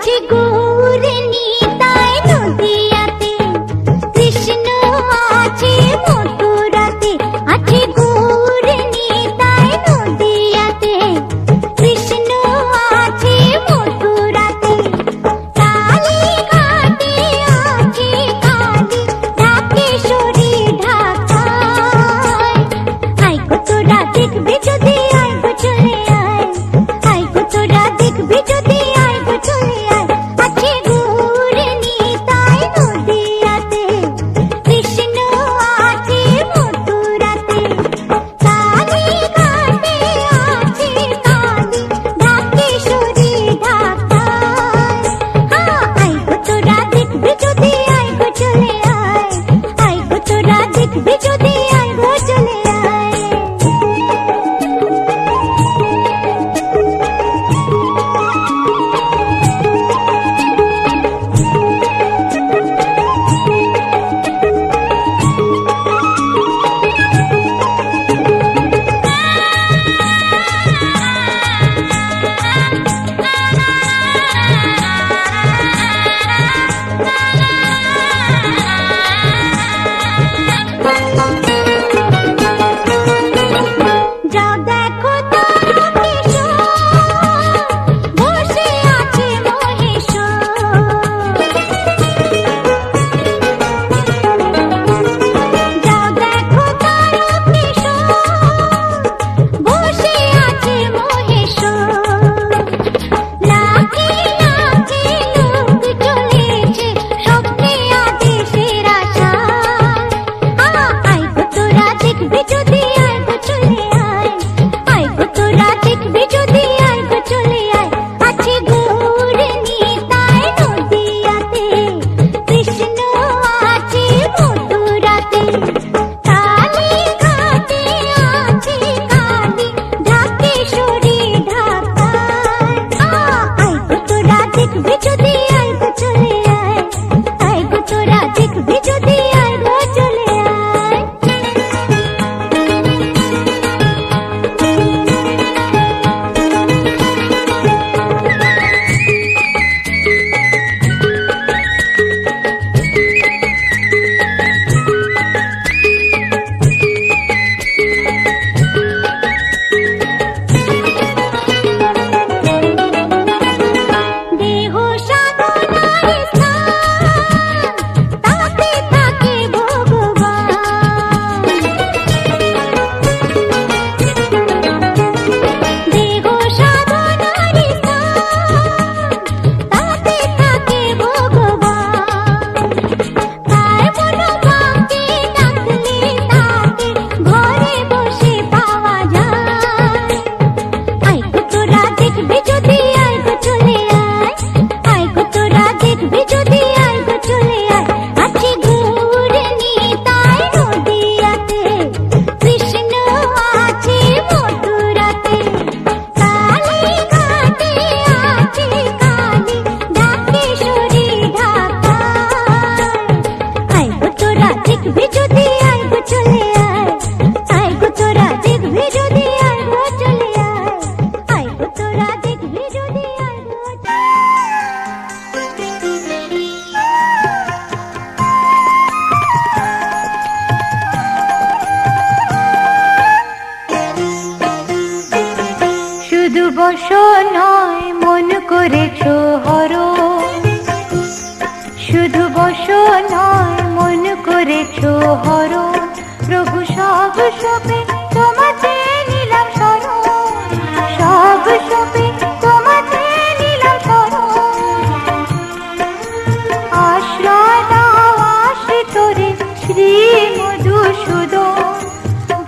আছে গৌরে নিতাই নদিয়াতে, কৃষ্ণ আছে মথুরাতে, আছে গৌরে নিতাই নদিয়াতে, কৃষ্ণ আছে মথুরাতে। কালী ঘাটে আছে কালী, ঢাকেশ্বরী ঢাকায়। আয় গো তোরা দেখবি যদি আয় গো চলে আয়, আয় গো তোরা দেখবি যদি আয় গো চলে আয়। আছে গৌরে নিতাই নদিয়াতে, কৃষ্ণ আছে মথুরাতে। কালী ঘাটে আছে কালী, ঢাকেশ্বরী ঢাকায়। আয় গো তোরা দেখবি যদি আয় গো চলে আয়, আয় গো তোরা দেখবি যদি আয় গো চলে আয়। যাও দেখো তারকেশ্বর, বসে আছে মহেশ্বর। যাও দেখো তারকেশ্বর, বসে আছে মহেশ্বর। লাখে লাখে লোক চলেছে স্বপ্নে আদেশের আশায়। আয় গো তোরা দেখবি যদি আয় গো চলে আয়, আয় গো তোরা দেখবি যদি আয় গো চলে আয়। আছে গৌরে নিতাই নদিয়াতে, কৃষ্ণ আছে মথুরাতে। কালী ঘাটে আছে কালী, ঢাকেশ্বরী ঢাকায়। আয় গো তোরা দেখবি যদি আয় গো চলে আয়, আয় গো তোরা দেখবি যদি আয় গো চলে আয়। দেহ সাধনার স্থান, তাতে থাকে ভগবান। দেহ সাধনার স্থান, তাতে থাকে ভগবান। তার মনোভাবকে ডাকলে তাকে ঘরে বসে পাওয়া যায়। আয় গো তোরা দেখবি যদি আয় গো চলে আয়, আয় গো তোরা দেখবি যদি আয় গো চলে আয়। আছে গৌরে নিতাই নদিয়াতে, কৃষ্ণ আছে মথুরাতে। কালী ঘাটে আছে কালী, ঢাকেশ্বরী ঢাকায়। আয় গো তোরা দেখবি যদি আয় গো চলে আয়, আয় গো তোরা দেখবি যদি আয় গো চলে আয়, আয় গো তোরা দেখবি যদি আয় গো চলে আয়। শুধু বসো নয় মন করেছো হরণ, শুধু বসো নয় মন করেছো হরণ। প্রভু সব সবে তোমাতে নিলাম শরণ, সব সবে তোমাতে নিলাম শরণ। আশ্রয় দাও আশ্রিতরে শ্রী মধুসূদন,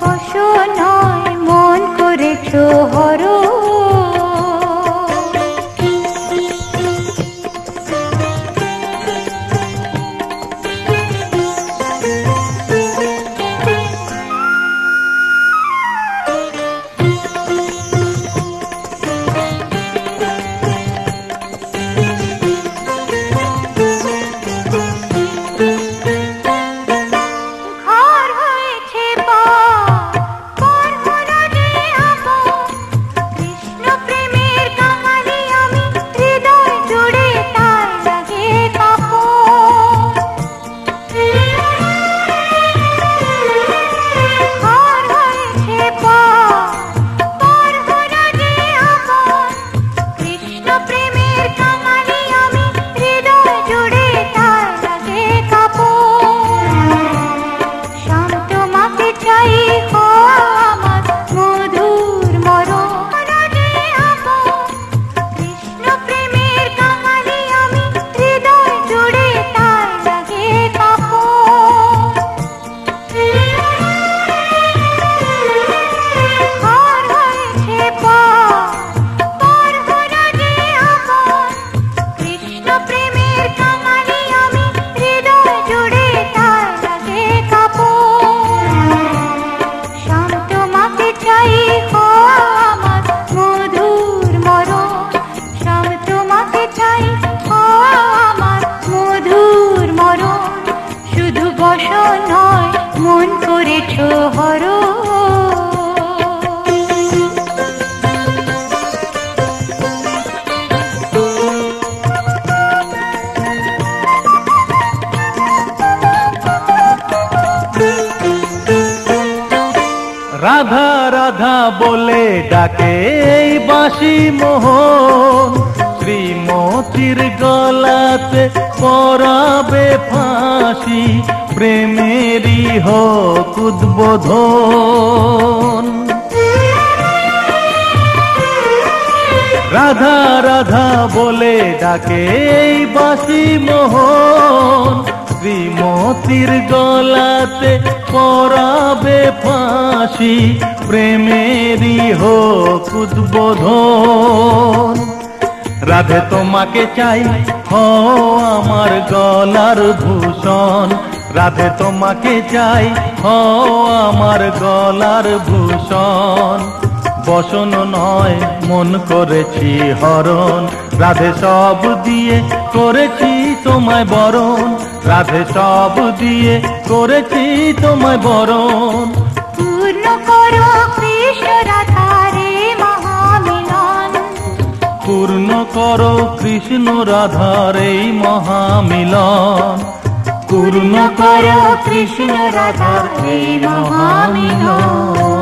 বসো নয় মন করেছো হরণ। ডাকে এই বাঁশি মোহন, শ্রীমতীর গলাতে পরাবে ফাঁসি, প্রেমেরই হোক উদ্বোধন। রাধা রাধা বলে ডাকে এই বাঁশি মোহন, শ্রীমতীর গলাতে পরাবে ফাঁসি, প্রেমেরই হোক উদ্বোধন। রাধে তোমাকে চাই হও আমার গলার ভূষণ, রাধে তোমাকে চাই হও আমার গলার ভূষণ। বসন নয় মন করেছি হরণ, রাধে সব দিয়ে করেছি তোমায় বরণ, রাধে সব দিয়ে করেছি তোমায় বরণ। পূর্ণ করো কৃষ্ণ রাধারে মহামিলন, পূর্ণ করো কৃষ্ণ রাধার এই মহামিলন, পূর্ণ করো কৃষ্ণ রাধার এই মহামিলন।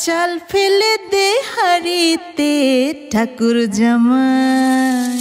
চাল ফেলে দে হাড়িতে ঠাকুর জামাই।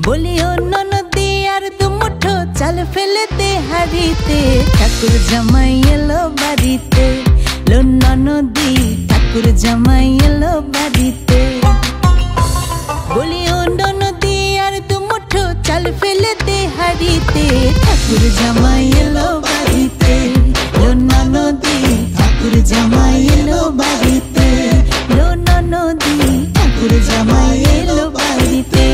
বলিও ননদি আর দুমুঠো চাল ফেলে দে হাড়িতে ঠাকুর জামাই এলো বাড়িতে। লো ননদি ঠাকুর জামাই এলো বাড়িতে। বলিও ননদি আর দুমুঠো চাল ফেলে দে হাড়িতে ঠাকুর জামাই এলো বাড়িতে। লো ননদি ঠাকুর জামাই এলো বাড়িতে। লো ননদি ঠাকুর জামাই এলো বাড়িতে।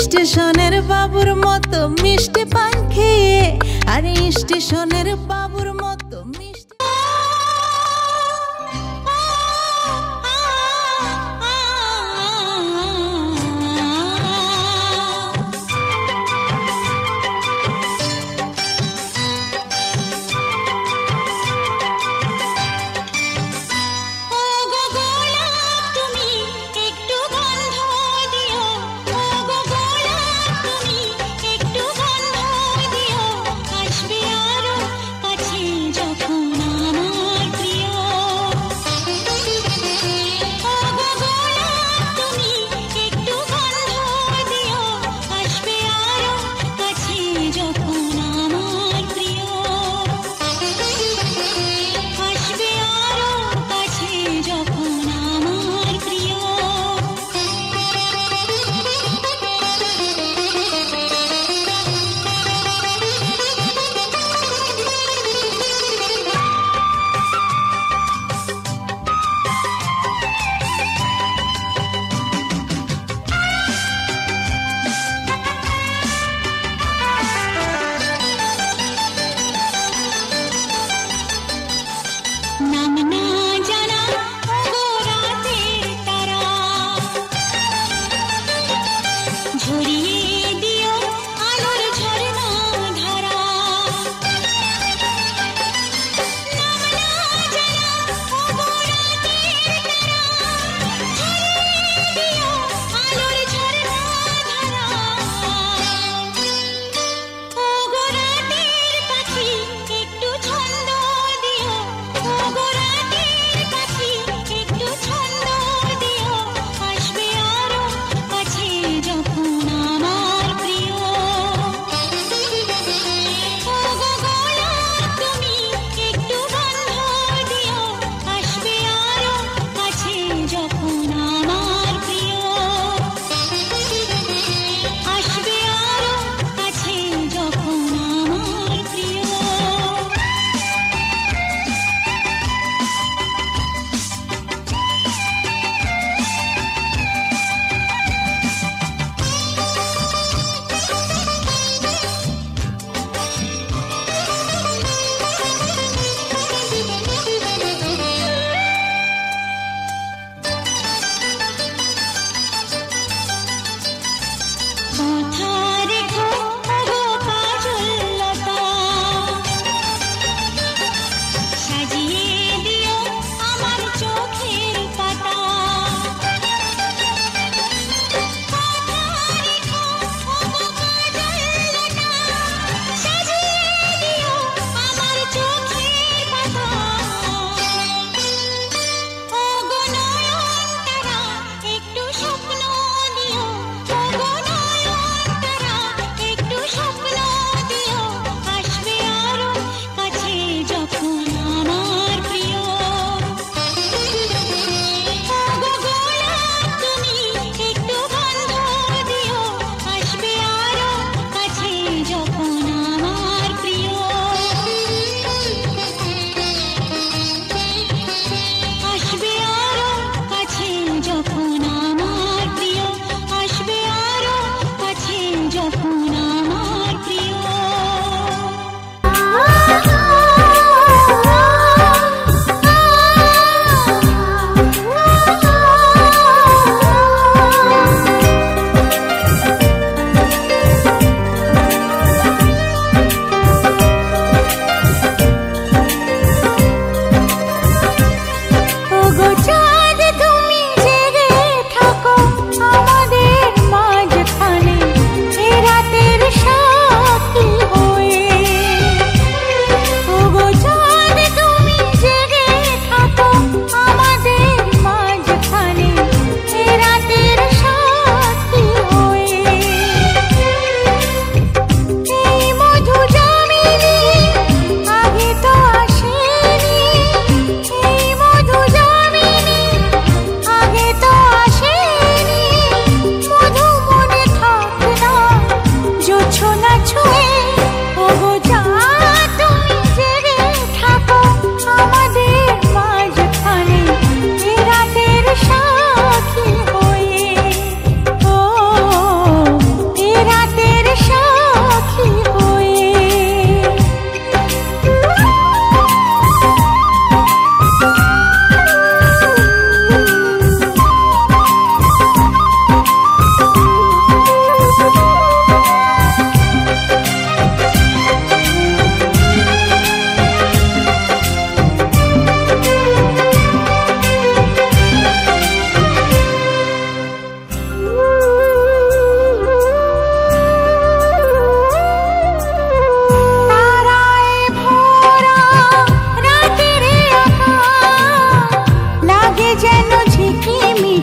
স্টেশনের বাবুর মতো মিষ্টি পান খেয়ে আরে স্টেশনের বাবুর মতো মিষ্টি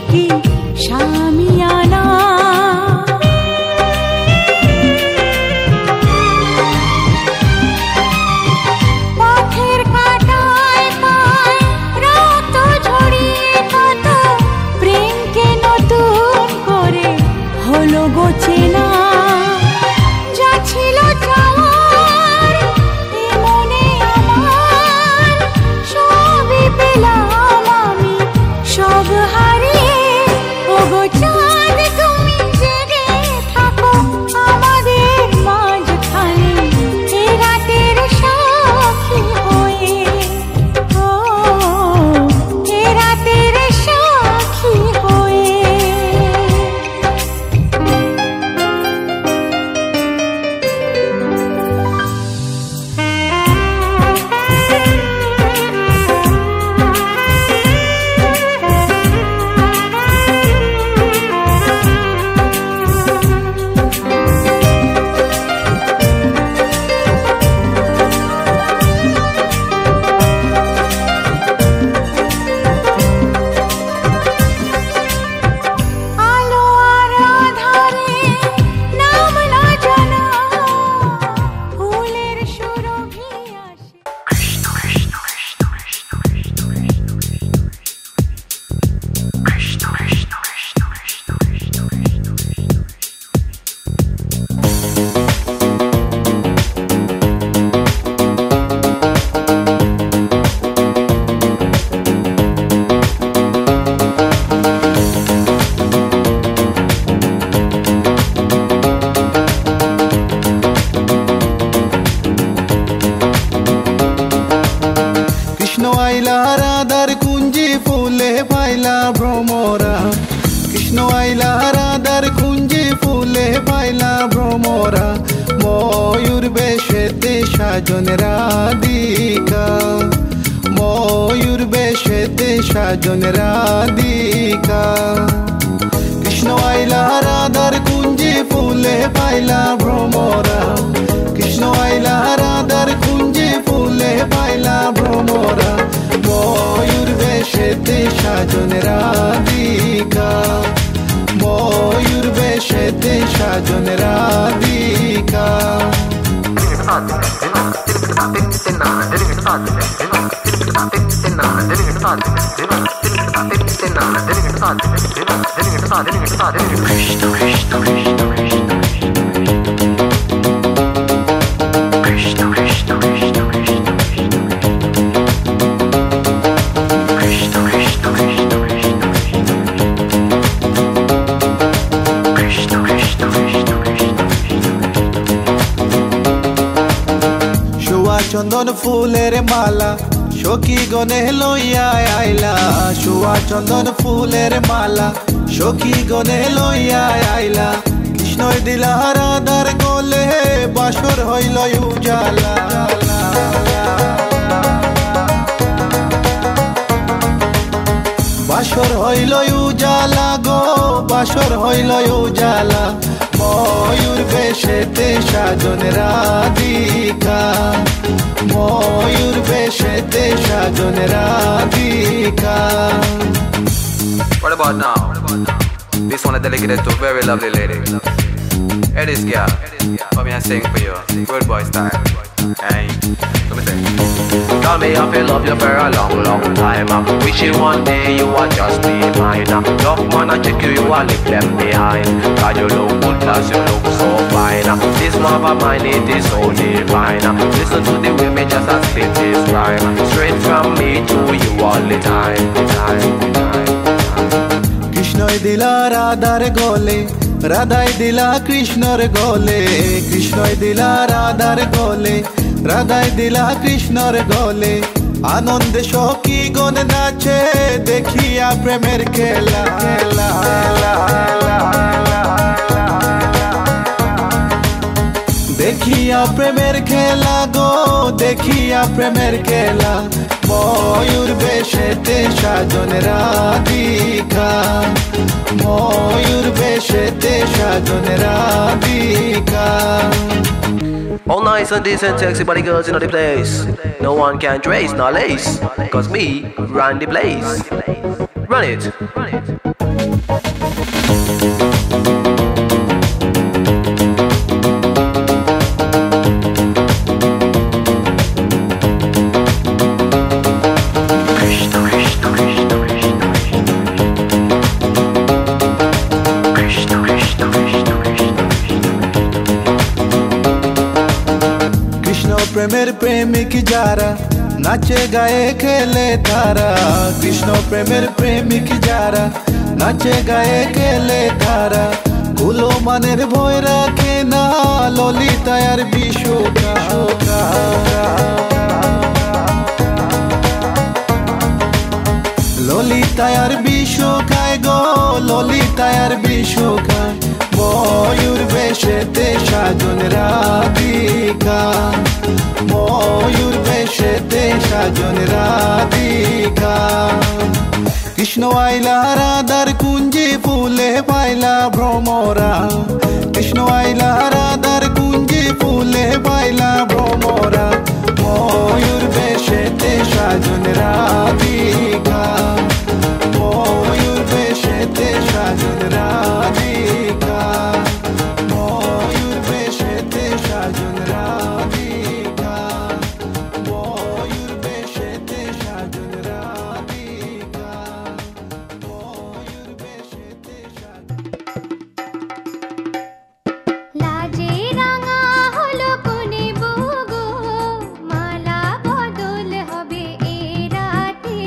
কি শামিয়ানা পথের কাঁটায় পায় রক্ত ঝরিয়ে কত প্রেমকে নতুন করে হলো গো চেনা যা ছিল চাওয়ার এ মনে আমার সবই পেলাম আমি সব হারিয়ে ওগো চাঁদ তুমি জেগে থাকো আমাদের মাঝখানে এ রাতের সাক্ষী হয়ে ও এ রাতের সাক্ষী হয়ে আলো আর আঁধারে নাম না জানা ফুলের সুরভি আসে কৃষ্ণ আইলা রাধার কুঞ্জি ফুলে পাইলা ভ্রমরা কৃষ্ণ আইলা রাধার কুঞ্জি ফুলে পাইলা ভ্রমরা ময়ূর বেশেতে সাজন রাধিকা ময়ূর বেশেতে সাজন রাধিকা কৃষ্ণ আইলা রাধার কুঞ্জি ফুলে পাইলা ভ্রমরা কৃষ্ণ আইলা রাধার কুঞ্জি ফুলে পাইলা ভ্রমরা ময়ূর বেশেতে সাজন রাধিকা ময়ূর বেশেতে সাজন রাধিকা শোয়া চন্দন ফুলের মালা সখী গনে লইয়া আইলা শোয়া চন্দন ফুলের মালা সখী গনে লইয়া আইলা কৃষ্ণই দিলা রাধার গলে বাসর হইল উজালা বাসর হইল উজালা গো বাসর হইল উজালা ময়ূর বেশেতে সাজন রাধিকা ময়ূর বেশেতে সাজন Radhika What about now? This one is dedicated to a very lovely lady. Hey, this girl, come here and sing for you. Good boy style. Hey, let me sing. Tell me I feel love you for a long, long time. Wishing one day you would just be mine. Love man, I check you, you will leave them behind. God, you look good, plus you look so fine. This love of mine, it is so divine. Listen to the way me just a spit this rhyme. Straight from me to you all the time, the time, the time. কৃষ্ণই দিলা রাধার গলে রাধাই দিলা কৃষ্ণর গলে কৃষ্ণই দিলা রাধার গলে রাধাই দিলা কৃষ্ণর গলে আনন্দে সখী গণ নাচে দেখিয়া প্রেমের খেলা দেখিয়া প্রেমের খেলা গো দেখিয়া প্রেমের খেলা ময়ূর বেশেতে সাজন রাধিকা ময়ূর বেশেতে সাজন Radhika All nice and decent, sexy body girls in the place. No one can trace nor lace, cause me run the place. Run it. প্রেমের প্রেমিক যারা নাচে গায়ে খেলে তারা, কৃষ্ণ প্রেমের প্রেমিক যারা নাচে গায়ে খেলে তারা, কুলো মানের ভয় রাখে না ললিতায় আর বিশোকা। ললিতায় আর বিশোকায় গো, ললিতায় আর বিশোকায়, ময়ূর বেশেতে সাজন রাধিকা, ময়ূর বেশেতে সাজন রাধিকা। কৃষ্ণ আইলা রাধার কুঞ্জে ফুলে পাইলা ভ্রমরা, কৃষ্ণ আইলা রাধার কুঞ্জে ফুলে পাইলা ভ্রমরা, ময়ূর বেশেতে সাজন রাধিকা, ময়ূর বেশেতে সাজন রাধিকা, ময়ূর বেশেতে সাজন রাধিকা, ময়ূর বেশেতে সাজন রাধিকা, ময়ূর বেশেতে সাজন। লাজে রাঙা হলো কোনে বগো, মালা বদল হবে এ রাতে,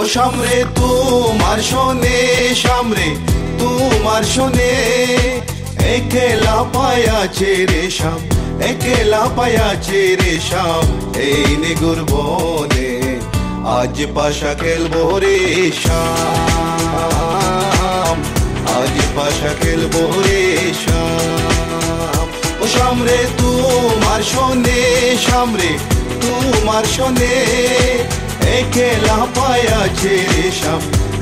সামরে তোমার শোনে সামরে তোমার শোনে একলা পায়াছে রে শাম একলা পায়াছে রে শাম এই নিগুর বনে আজ পাশা খেলবো রে শাম আজ পাশা খেলবো রে শাম ও সামরে তোমার শোনে সামরে তোমার শোনে একলা পায়াছে রে শাম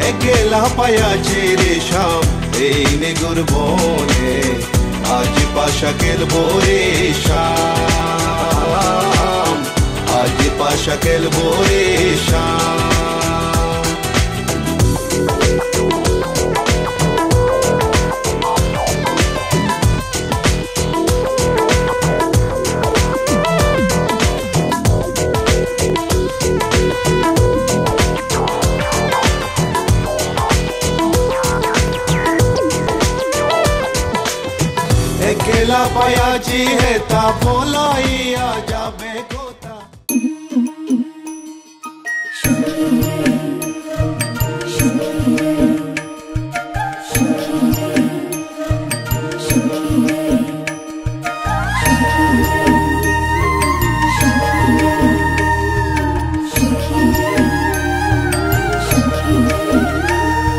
একলা পায়াছে রে শাম এই নিগুর বনে আজ পাশা খেলবো রে শাম আজ পাশা খেলবো রে শাম একলা পায়াছি হেতা পলাইয়া যাবে কোথা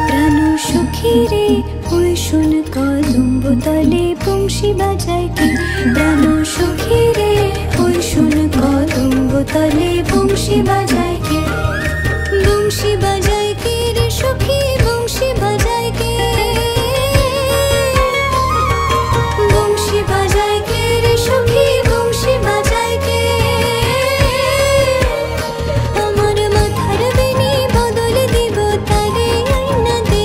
প্রাণ সুখী রে ওই শুন কলম্ব তলে বংশী বাজায় কে প্রাণ সুখী রে ওই শুন কলম্ব তলে বংশী বাজায় কে বংশী বাজায় কে রে সুখী বংশী বাজায় কে বংশী বাজায় কে রে সুখী বংশী বাজায় কে আমার মাথার বেনি বদল দিব তারে আইনা দে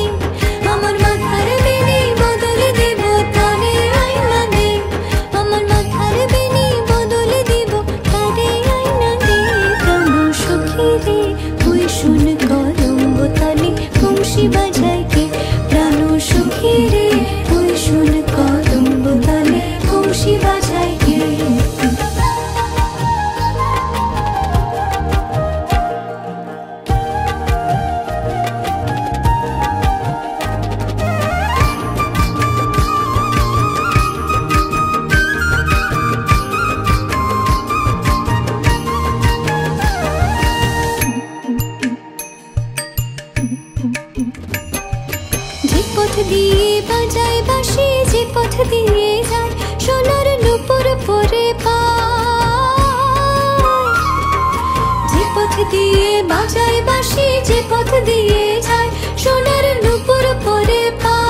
আমার মাথার বেনি বদল দিব তারে আইনা দে আমার মাথার বেনি বদল দিব তারে আইনা দে প্রাণ সুখী রে ওই শুন কলম্ব তলে বংশী বাজায় কে প্রাণ সুখী রে ওই শুন কলম্ব তলে বংশী বাজায় কে যে পথ দিয়ে বাজায় বাঁশি যে পথ দিয়ে যায় সোনার নূপুর পরে পায় যে পথ দিয়ে বাজায় বাঁশি যে পথ দিয়ে যায় সোনার নূপুর পরে পায়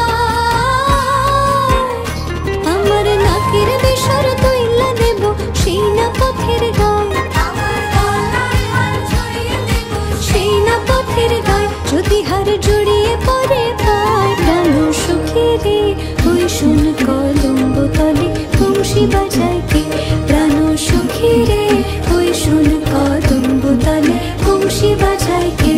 আমার নাকের বেসর তৈলা দেব সেই না পথের গায় সেই না পথের গায় যদি হার জড়িয়ে পড়ে পায় প্রাণ সুখী রে ওই শুন কলম্ব তলে বংশী বাজায় কে প্রাণ সুখী রে ওই শুন কলম্ব তলে বংশী বাজায় কে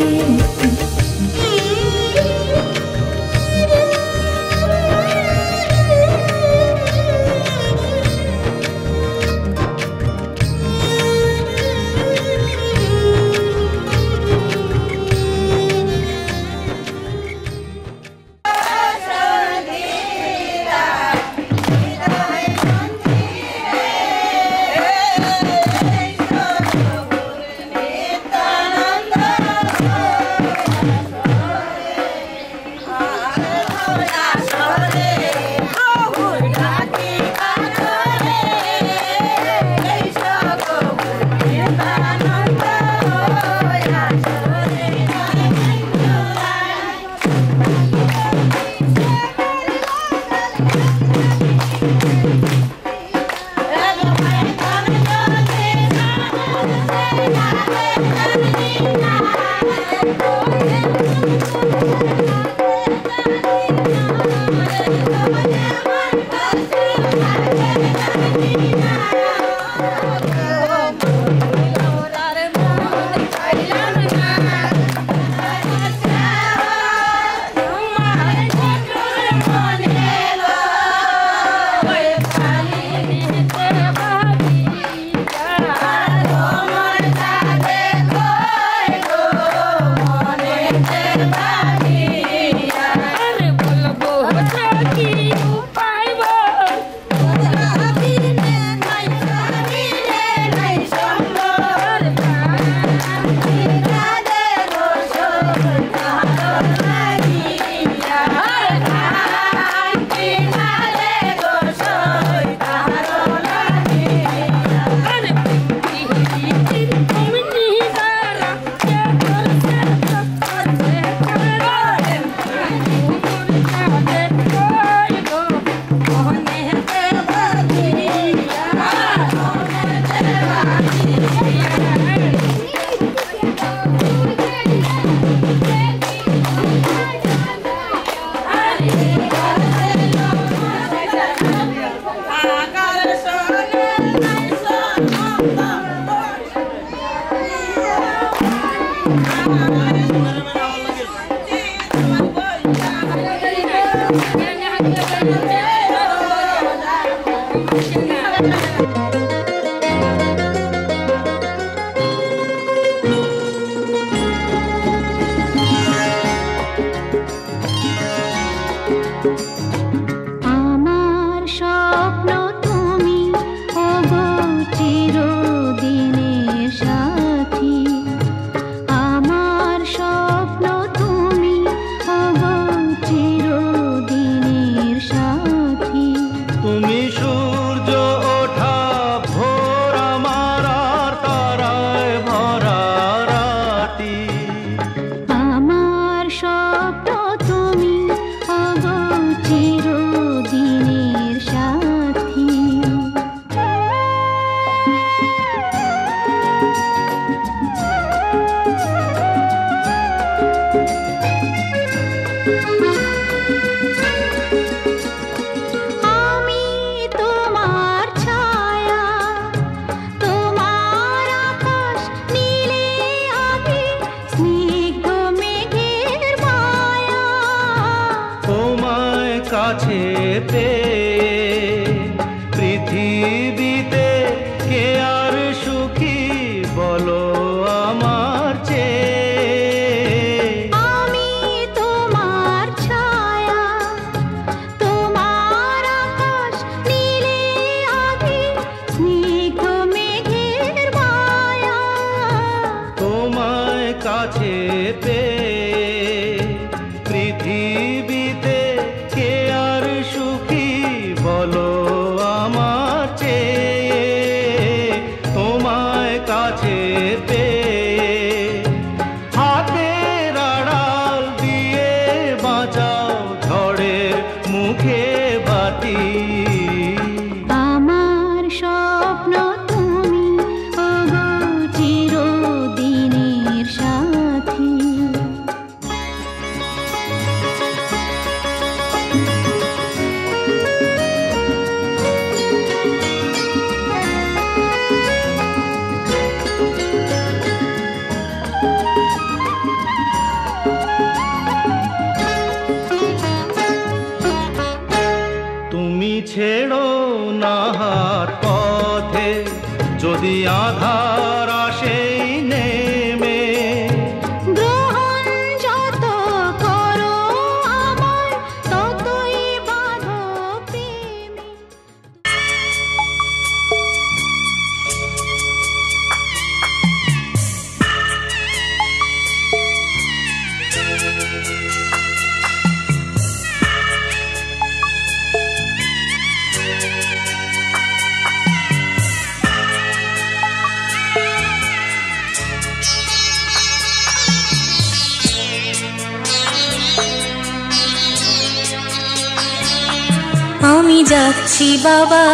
যাচ্ছি বাবা,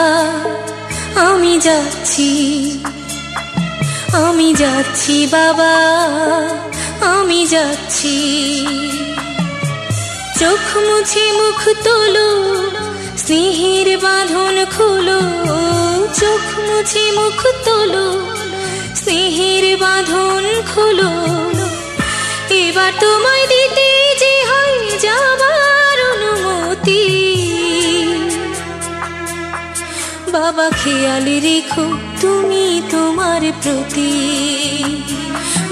আমি যাচ্ছি, আমি যাচ্ছি বাবা, আমি যাচ্ছি। চোখ মুছে মুখ তোলো, স্নেহের বাঁধন খোলো। চোখ মুছে মুখ তোলো, স্নেহের বাঁধন খোলো। এবার তোমায় দিতে যে হয় যাবার অনুমতি। বাবা খেয়াল রেখো তুমি তোমার প্রতি।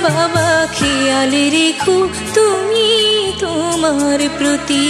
বাবা খেয়াল রেখো তুমি তোমার প্রতি।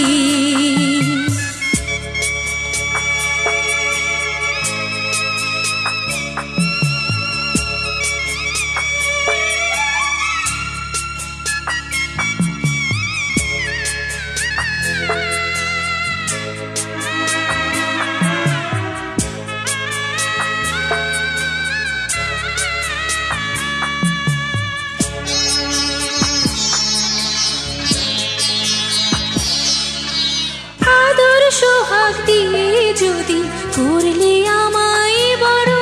সোহাগ দিয়ে যদি করলে আমায় বড়,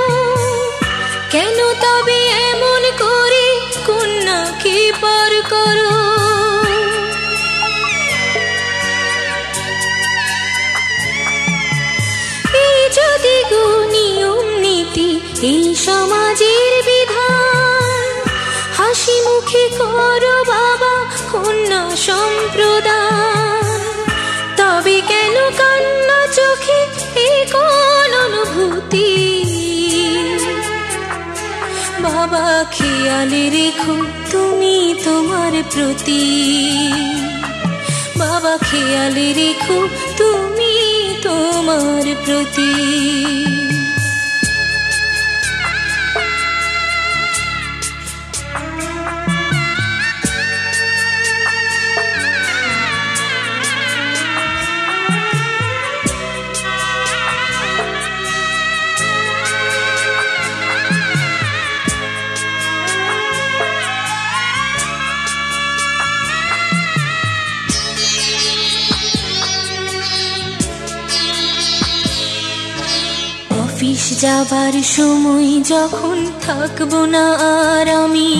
কেন তবে এমন করে কন্যাকে পর করো? এই যদি গো নিয়ম নীতি, এই সমাজের বিধান, হাসি মুখে করো বাবা কন্যা সম্প্রদান। তবে কেন কান্না চোখে এই কোন অনুভূতি? বাবা খেয়ালে রেখো তুমি তোমার প্রতি, বাবা খেয়ালে রেখো তুমি তোমার প্রতি। অফিস যাবার সময় যখন থাকবো না আর আমি,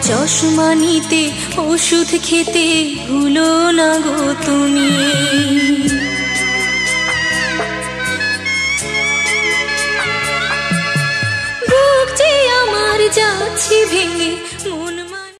চশমা নিতে ওষুধ খেতে ভুলো না গো তুমি। বুক যে আমার যাচ্ছে ভেঙে